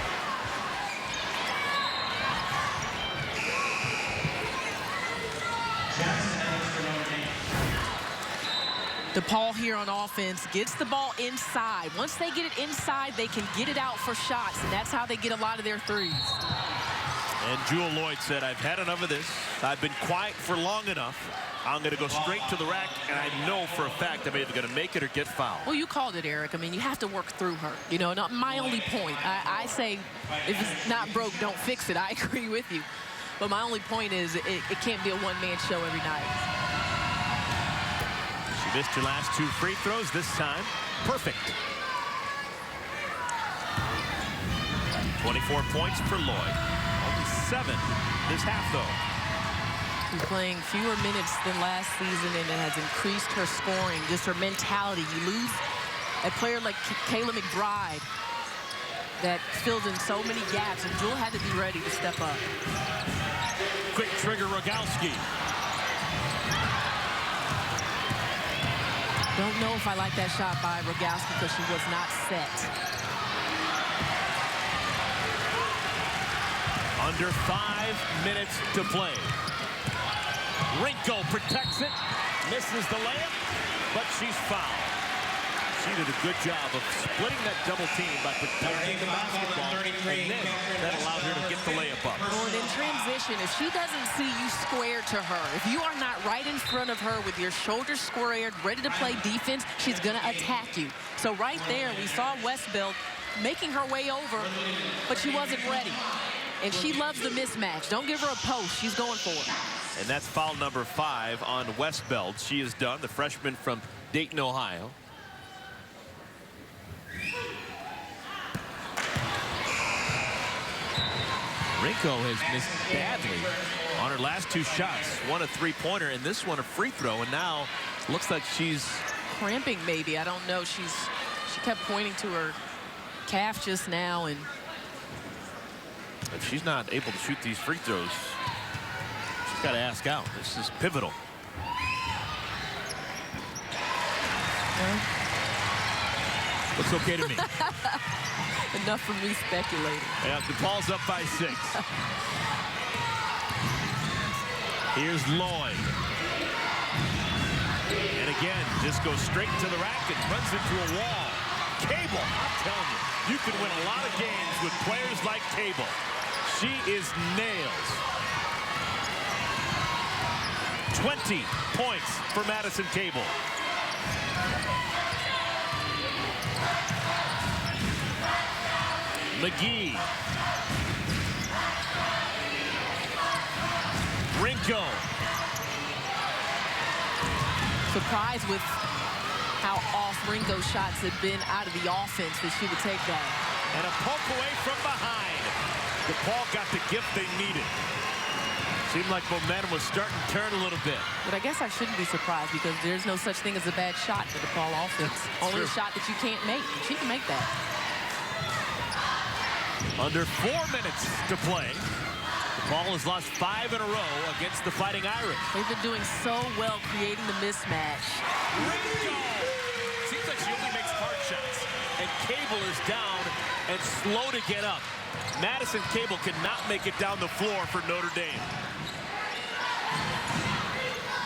DePaul here on offense gets the ball inside. Once they get it inside, they can get it out for shots, and that's how they get a lot of their threes. And Jewel Lloyd said, I've had enough of this. I've been quiet for long enough. I'm going to go straight to the rack, and I know for a fact I'm either going to make it or get fouled. Well, you called it, Eric. I mean, you have to work through her. You know, not my only point. I say if it's not broke, don't fix it. I agree with you. But my only point is it can't be a one-man show every night. She missed her last 2 free throws this time. Perfect. 24 points for Lloyd. Only 7 this half, though. She's playing fewer minutes than last season, and it has increased her scoring, just her mentality. You lose a player like Kayla McBride that filled in so many gaps, and Jewel had to be ready to step up. Quick trigger, Rogowski. Don't know if I like that shot by Rogowski because she was not set. Under 5 minutes to play. Rinko protects it, misses the layup, but she's fouled. She did a good job of splitting that double team by protecting the basketball, and then that allowed her to get the layup up. Well, and in transition, if she doesn't see you square to her, if you are not right in front of her with your shoulders squared, ready to play defense, she's going to attack you. So right there, we saw Westbeld making her way over, but she wasn't ready. And she loves the mismatch. Don't give her a post. She's going for it. And that's foul number 5 on Westbeld. She is done, the freshman from Dayton, Ohio. Rinko has missed badly on her last 2 shots. One a three-pointer, and this one a free throw. And now looks like she's cramping, maybe. I don't know. She kept pointing to her calf just now, and if she's not able to shoot these free throws, she's got to ask out. This is pivotal. Looks okay to me. Enough for me speculating. Yeah, DePaul's up by 6. Here's Lloyd. And again, just goes straight to the rack and runs into a wall. Cable, I'm telling you, you can win a lot of games with players like Cable. She is nails. 20 points for Madison Cable. McGee. Rinko. Surprised with how off Rinko's shots had been out of the offense that she would take that. And a poke away from behind. DePaul got the gift they needed. Seemed like momentum was starting to turn a little bit. But I guess I shouldn't be surprised because there's no such thing as a bad shot for DePaul offense. Only a shot that you can't make. She can make that. Under 4 minutes to play. DePaul has lost 5 in a row against the Fighting Irish. They've been doing so well creating the mismatch. Rinko! Seems like she only makes hard shots. And Cable is down and slow to get up. Madison Cable cannot make it down the floor for Notre Dame.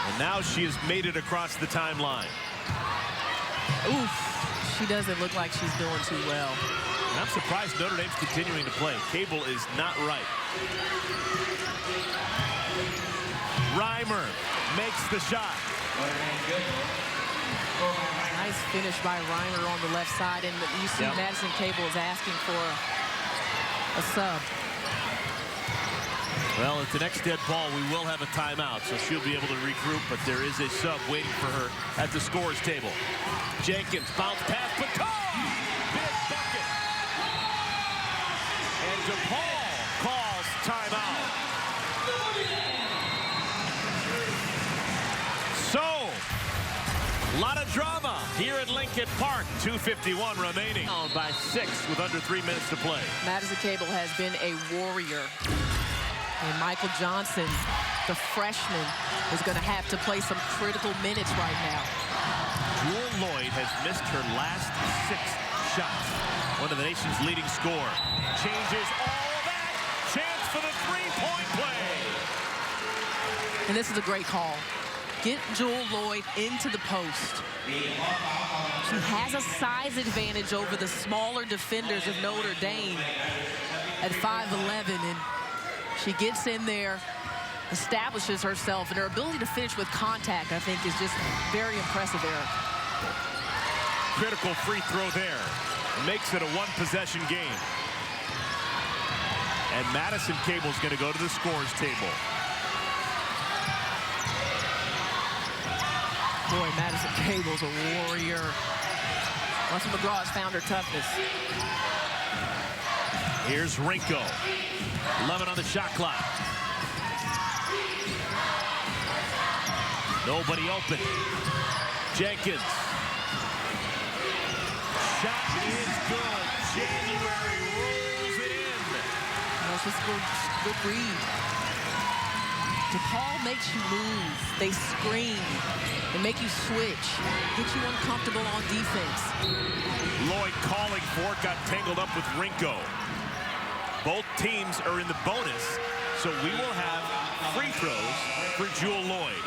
And now she has made it across the timeline. Oof. She doesn't look like she's doing too well. And I'm surprised Notre Dame's continuing to play. Cable is not right. Reimer makes the shot. Nice finish by Reimer on the left side. And you see Madison Cable is asking for a sub. Well, at the next dead ball, we will have a timeout, so she'll be able to regroup, but there is a sub waiting for her at the scorer's table. Jenkins, bounce pass, Baton! Big bucket! And DePaul calls timeout. So, a lot of drama here at Lincoln Park. 2:51 remaining. Down by 6 with under 3 minutes to play. Madison Cable has been a warrior. And Michael Johnson, the freshman, is going to have to play some critical minutes right now. Jewel Lloyd has missed her last 6 shots. One of the nation's leading scorer. Changes all of that. Chance for the three-point play. And this is a great call. Get Jewel Lloyd into the post. She has a size advantage over the smaller defenders of Notre Dame at 5'11", and she gets in there, establishes herself, and her ability to finish with contact, I think, is just very impressive, Eric. Critical free throw there. Makes it a one-possession game. And Madison Cable's going to go to the scorer's table. Boy, Madison Cable's a warrior. Russell McGraw has found her toughness. Here's Rinko. 11 on the shot clock. Nobody open. Jenkins. Shot is good. January rolls it in. That's just a good read. DePaul makes you move. They screen. They make you switch. Get you uncomfortable on defense. Lloyd calling for it. Got tangled up with Rinko. Both teams are in the bonus, so we will have free throws for Jewel Lloyd.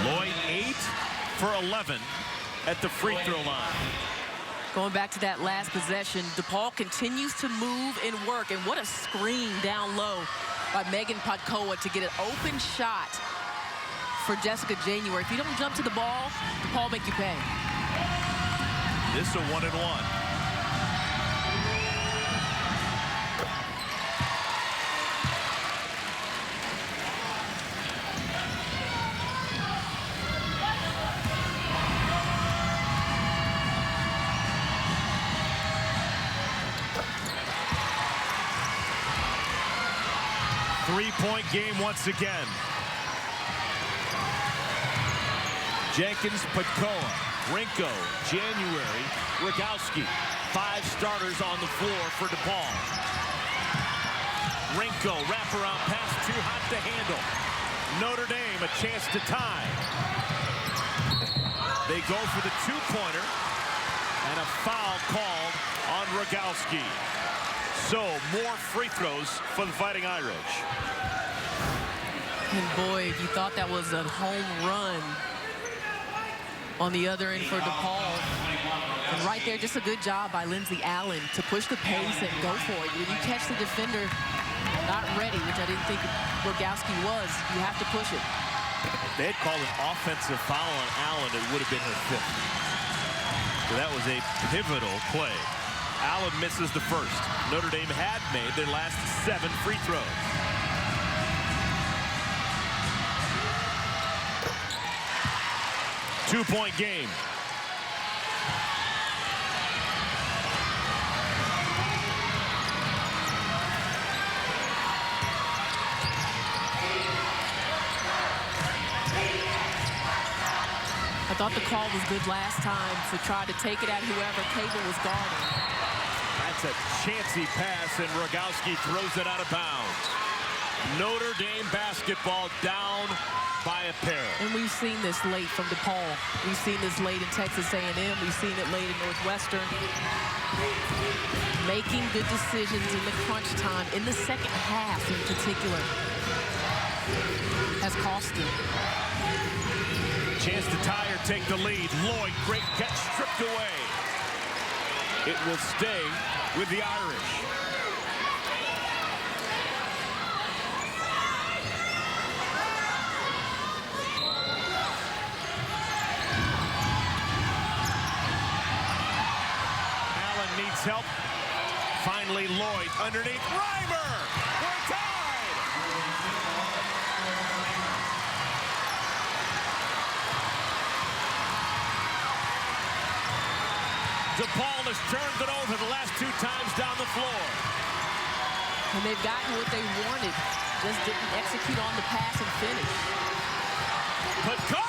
Lloyd 8 for 11 at the free throw line. Going back to that last possession, DePaul continues to move and work, and what a screen down low by Megan Podkoa to get an open shot for Jessica January. If you don't jump to the ball, DePaul make you pay. This is a 1-and-1. 3-point game once again. Jenkins, Podkoa, Rinko, January, Rogowski. 5 starters on the floor for DePaul. Rinko, wraparound pass, too hot to handle. Notre Dame, a chance to tie. They go for the 2-pointer, and a foul called on Rogowski. So, more free throws for the Fighting Irish. And boy, if you thought that was a home run on the other end for DePaul. And right there, just a good job by Lindsay Allen to push the pace and go for it. When you catch the defender not ready, which I didn't think Rogowski was, you have to push it. If they had called an offensive foul on Allen, it would have been her 5th. So that was a pivotal play. Allen misses the first. Notre Dame had made their last 7 free throws. Two-point game. I thought the call was good last time to try to take it at whoever Cable was guarding. That's a chancy pass, and Rogowski throws it out of bounds. Notre Dame basketball down by a pair. And we've seen this late from DePaul. We've seen this late in Texas A&M. We've seen it late in Northwestern. Making good decisions in the crunch time, in the second half in particular, has cost them. Chance to tie or take the lead. Lloyd, great catch, stripped away. It will stay with the Irish. Allen needs help. Finally, Lloyd underneath. Reimer! We're tied! DePaul has turned it over the last 2 times down the floor. And they've gotten what they wanted. Just didn't execute on the pass and finish. Podkoa!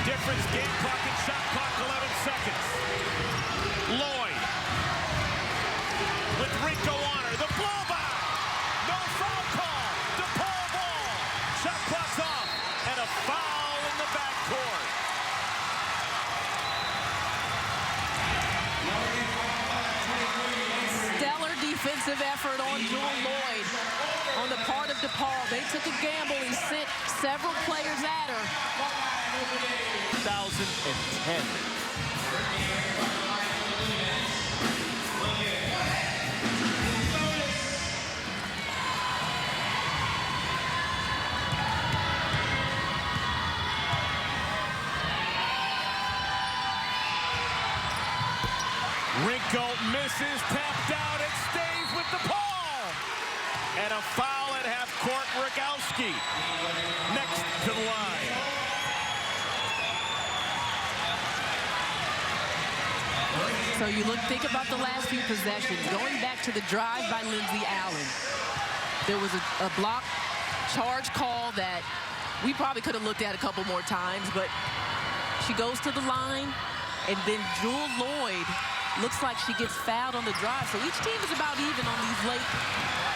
Difference, game clock and shot clock, 11 seconds. Lloyd with Rinko on her. The blow by. No foul call. DePaul ball. Shot clock's off. And a foul in the backcourt. Stellar defensive effort on Jewel Lloyd on the part of DePaul. They took a gamble and sent several players at her. 2010. Rinko misses, tapped out, it stays with DePaul. And a foul at half court, Rogowski next to the line. So you think about the last few possessions. Going back to the drive by Lindsay Allen. There was a block charge call that we probably could have looked at a couple more times, but she goes to the line, and then Jewel Lloyd looks like she gets fouled on the drive. So each team is about even on these late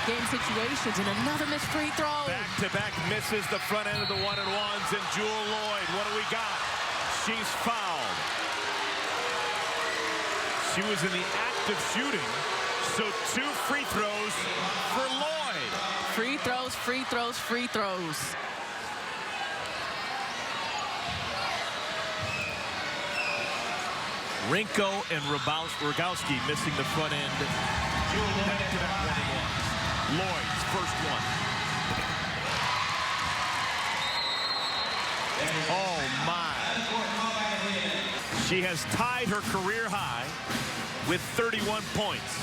game situations. And another missed free throw. Back-to-back misses the front end of the one-and-ones. And Jewel Lloyd, what do we got? She's fouled. She was in the act of shooting. So 2 free throws for Lloyd. Free throws, free throws, free throws. Rinko and Rogowski missing the front end. Back-to-back one-and-ones. Lloyd's first one. Oh, my. She has tied her career high with 31 points.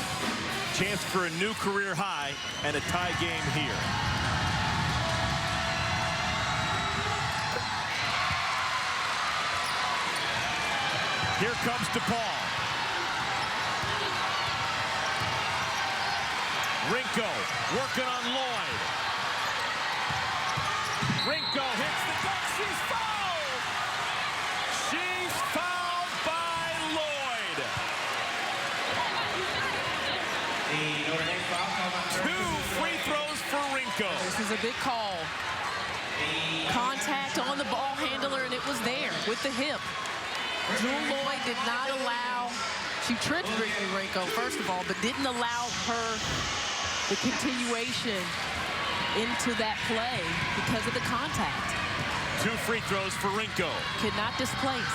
Chance for a new career high and a tie game here. Here comes DePaul. Rinko working on Lloyd. Rinko hits the dunk. She's fouled. She's fouled by Lloyd. The Notre Dame foul call on 2 free throws for Rinko. This is a big call. Contact on the ball handler, and it was there with the hip. Jewel Lloyd did not allow, she tripped Brittany Rinko, first of all, but didn't allow her the continuation into that play because of the contact. 2 free throws for Rinko. Could not displace.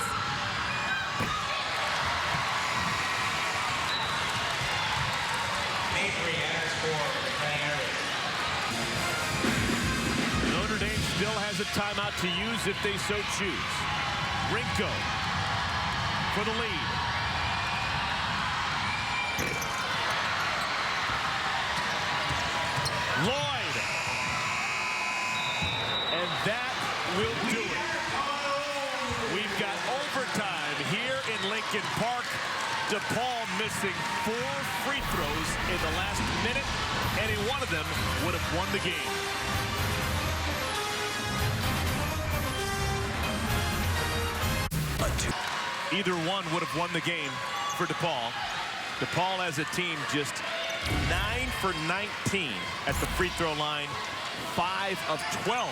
Mabry enters for defending early. Notre Dame still has a timeout to use if they so choose. Rinko for the lead. Lloyd. And that will do it. We've got overtime here in Lincoln Park. DePaul missing 4 free throws in the last minute. Any one of them would have won the game. Either one would have won the game for DePaul. DePaul as a team just 9 for 19 at the free throw line. 5 of 12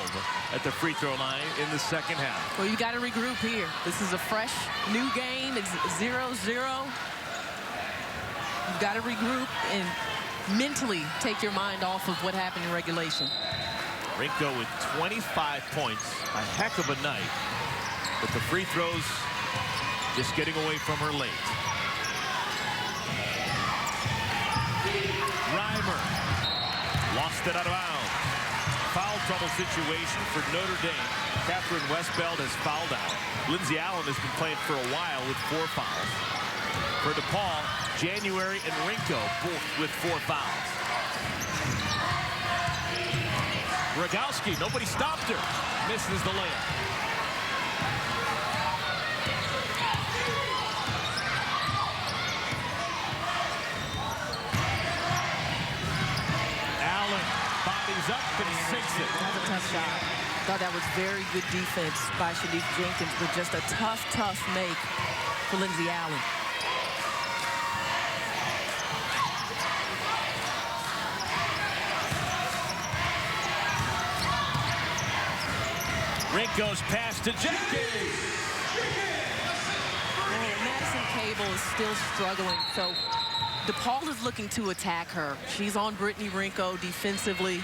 at the free throw line in the second half. Well, you got to regroup here. This is a fresh new game. It's 0-0. You've got to regroup and mentally take your mind off of what happened in regulation. Rinko with 25 points. A heck of a night. But the free throws just getting away from her late. Reimer lost it out of bounds. Foul trouble situation for Notre Dame. Catherine Westbeld has fouled out. Lindsay Allen has been playing for a while with 4 fouls. For DePaul, January and Rinko both with 4 fouls. Rogowski, nobody stopped her. Misses the layup. Up and sinks it. That was a tough shot. Thought that was very good defense by Shanique Jenkins, but just a tough make for Lindsay Allen. Rinko's pass to Jenkins. Madison Cable is still struggling, so DePaul is looking to attack her. She's on Brittany Rinko defensively.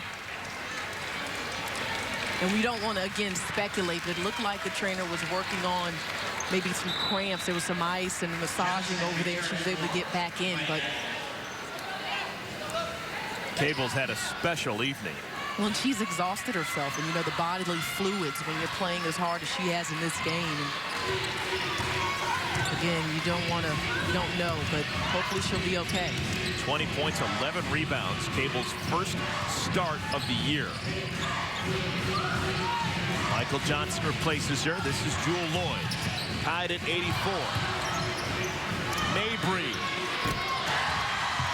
And we don't want to, again, speculate, but it looked like the trainer was working on maybe some cramps. There was some ice and massaging over there. She was able to get back in, but Cable's had a special evening. well, and she's exhausted herself. And, you know, the bodily fluids when you're playing as hard as she has in this game. And again, you don't know, but hopefully she'll be okay. 20 points, 11 rebounds. Cable's first start of the year. Michael Johnson replaces her. This is Jewel Lloyd, tied at 84. Mabry.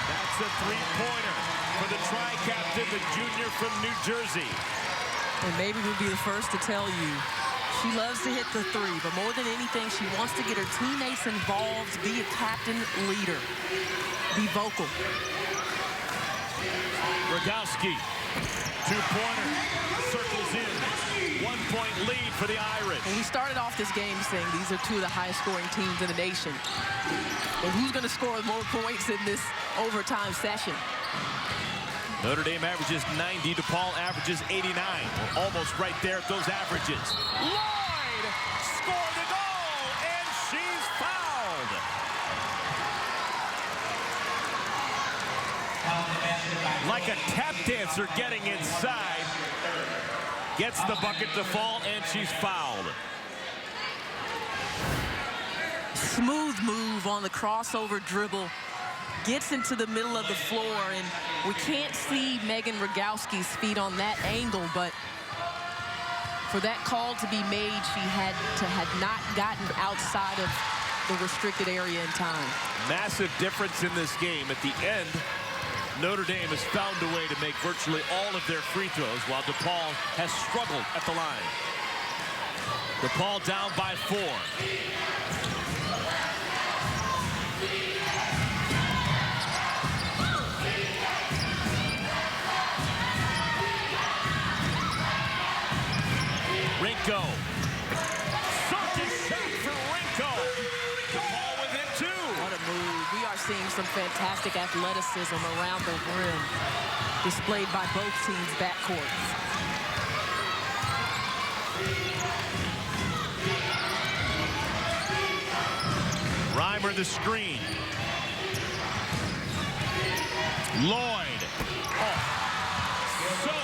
That's a 3-pointer for the tri-captain, the junior from New Jersey. And Mabry would be the first to tell you She loves to hit the three, but more than anything, she wants to get her teammates involved, be a captain leader, be vocal. Rogowski, two-pointer, circles in. 1-point lead for the Irish. And we started off this game saying these are two of the highest scoring teams in the nation. But who's going to score more points in this overtime session? Notre Dame averages 90, DePaul averages 89. We're almost right there at those averages. Lloyd scored the goal, and she's fouled. Like a tap dancer getting inside. Gets the bucket to fall, and she's fouled. Smooth move on the crossover dribble. Gets into the middle of the floor, and we can't see Megan Rogowski's feet on that angle, but for that call to be made, she had not gotten outside of the restricted area in time. Massive difference in this game. At the end, Notre Dame has found a way to make virtually all of their free throws, while DePaul has struggled at the line. DePaul down by 4. Rinko. Circus shot for Rinko. DePaul within 2. What a move. We are seeing some fantastic athleticism around the rim displayed by both teams' backcourts. Reimer the screen. Lloyd. Oh, so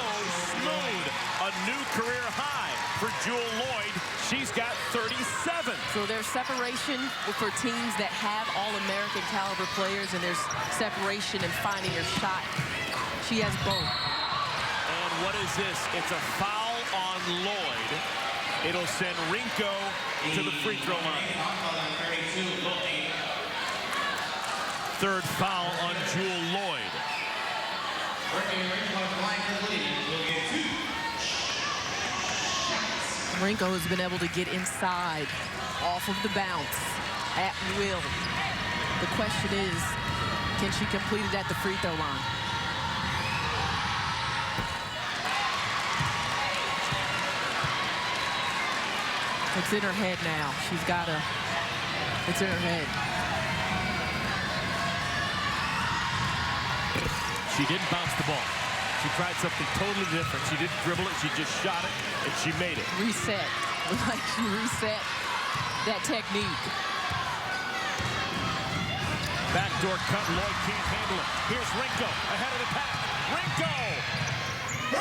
smooth. A new career high for Jewel Lloyd. She's got 37. So there's separation for teams that have all-American caliber players, and there's separation in finding her shot. She has both. And what is this? It's a foul on Lloyd. It'll send Rinko to the free throw line. Third foul on Jewel Lloyd. Rinko has been able to get inside off of the bounce at will. The question is, can she complete it at the free throw line? It's in her head now. She's got to, it's in her head. She didn't bounce the ball. She tried something totally different. She didn't dribble it. She just shot it, and she made it. Reset. Like she reset that technique. Backdoor cut. Lloyd can't handle it. Here's Rinko ahead of the pack. Rinko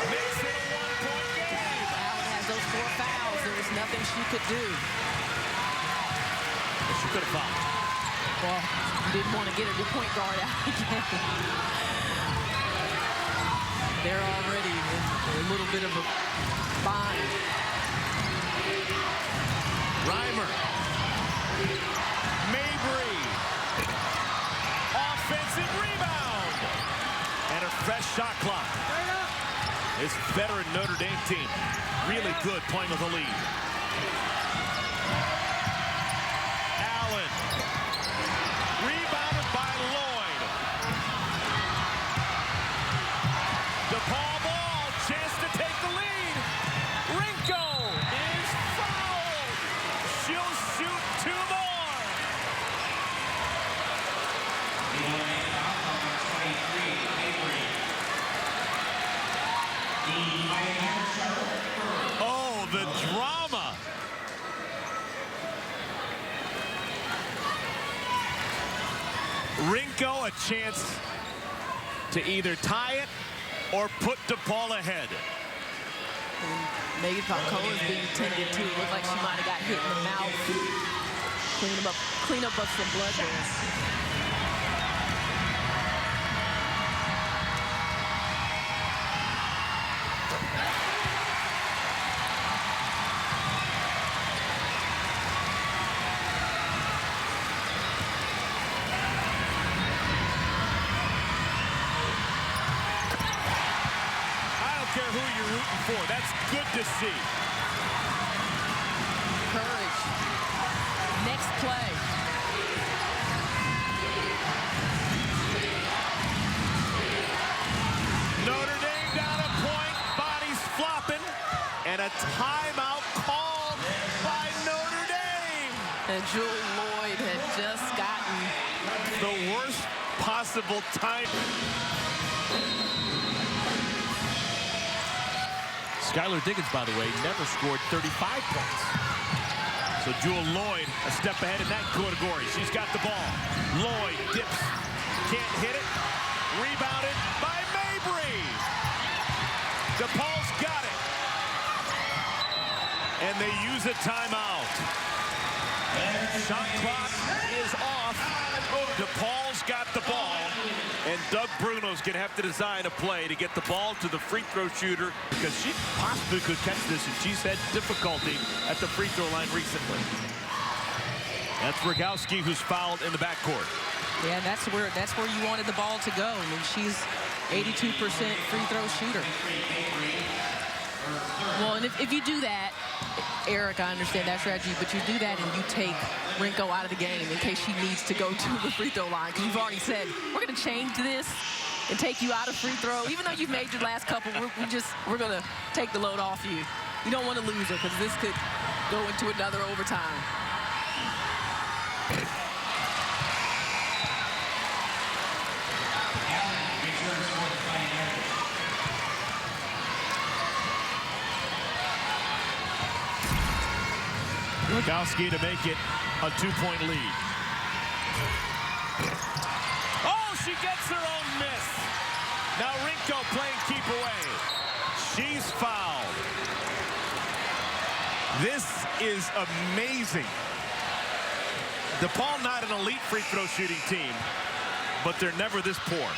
makes it a 1-point game. Allen has those 4 fouls. There was nothing she could do. But she could have fouled. Well, didn't want to get her point guard out again. They're already in a little bit of a bind. Reimer. Mabry. Offensive rebound. And a fresh shot clock. This veteran Notre Dame team really good playing with the lead. Allen. Rebounded by Lloyd. DePaul ball. Chance to take the lead. Rinko is fouled. She'll shoot 2 more. Oh, the drama. Rinko a chance to either tie it or put DePaul ahead. And Megan Falcone is being tended to. It looked like she might have got hit in the mouth. Clean up some blood there. Who you're rooting for. That's good to see. And Jewel Lloyd had just gotten the worst possible time. Skylar Diggins, by the way, never scored 35 points. So Jewel Lloyd a step ahead in that category. She's got the ball. Lloyd dips. Can't hit it. Rebounded by Mabry. DePaul's got it. And they use a timeout. Shot clock is off. DePaul's got the ball. And Doug Bruno's going to have to design a play to get the ball to the free throw shooter, because she possibly could catch this, and she's had difficulty at the free throw line recently. That's Rogowski, who's fouled in the backcourt. Yeah, that's where you wanted the ball to go. I mean, she's 82% free throw shooter. Well, and if you do that, Eric, I understand that strategy, but you do that and you take Rinko out of the game in case she needs to go to the free throw line, because you've already said, we're going to change this and take you out of free throw. Even though you've made your last couple, we're going to take the load off you. You don't want to lose her, because this could go into another overtime. Rogowski to make it a 2-point lead. Oh, she gets her own miss. Now Rinko playing keep away. She's fouled. This is amazing. DePaul not an elite free throw shooting team, but they're never this poor.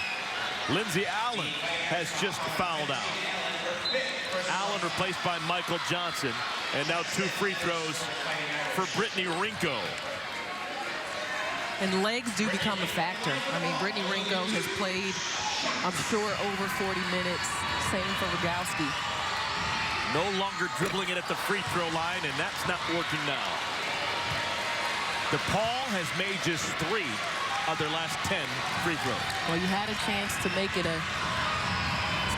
Lindsay Allen has just fouled out. Allen replaced by Michael Johnson. And now 2 free throws for Brittany Rinko. And legs do become a factor. I mean, Brittany Rinko has played, I'm sure, over 40 minutes. Same for Rogowski. No longer dribbling it at the free throw line, and that's not working now. DePaul has made just 3 of their last 10 free throws. Well, you had a chance to make it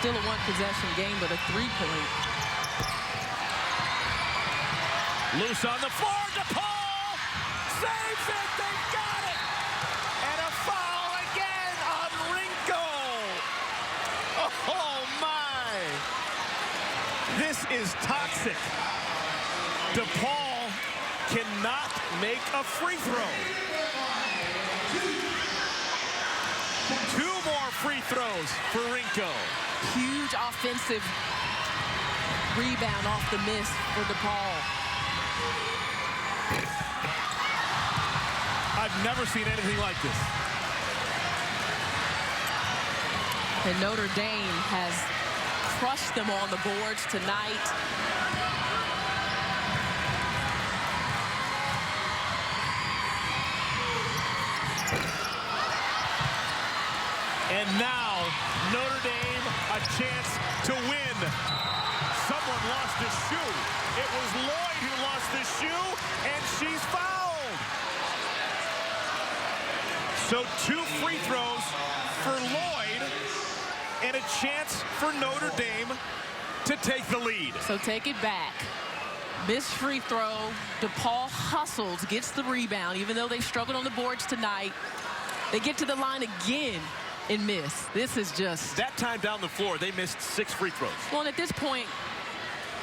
still a 1-possession game, but a 3-point. Loose on the floor, DePaul saves it, they've got it! And a foul again on Rinko! Oh my! This is toxic. DePaul cannot make a free throw. 2 more free throws for Rinko. Huge offensive rebound off the miss for DePaul. I've never seen anything like this. And Notre Dame has crushed them on the boards tonight. And now Notre Dame a chance to win. Someone lost his shoe. It was Lloyd who lost the shoe, and she's fouled. So 2 free throws for Lloyd and a chance for Notre Dame to take the lead. So take it back. Missed free throw. DePaul hustles, gets the rebound, even though they struggled on the boards tonight. They get to the line again and miss. This is just... That time down the floor, they missed 6 free throws. Well, and at this point,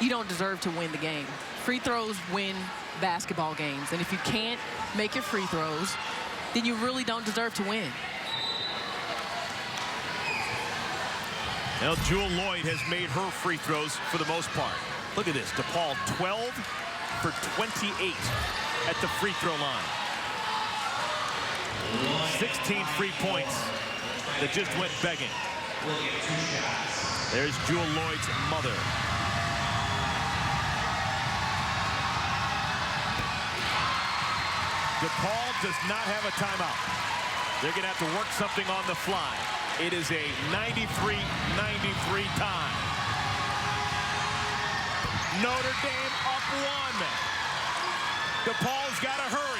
you don't deserve to win the game. Free throws win basketball games. And if you can't make your free throws, then you really don't deserve to win. Now, Jewel Lloyd has made her free throws for the most part. Look at this. DePaul 12 for 28 at the free throw line. 16 free points that just went begging. There's Jewel Lloyd's mother. DePaul does not have a timeout. They're going to have to work something on the fly. It is a 93-93 tie. Notre Dame up 1. DePaul's got to hurry.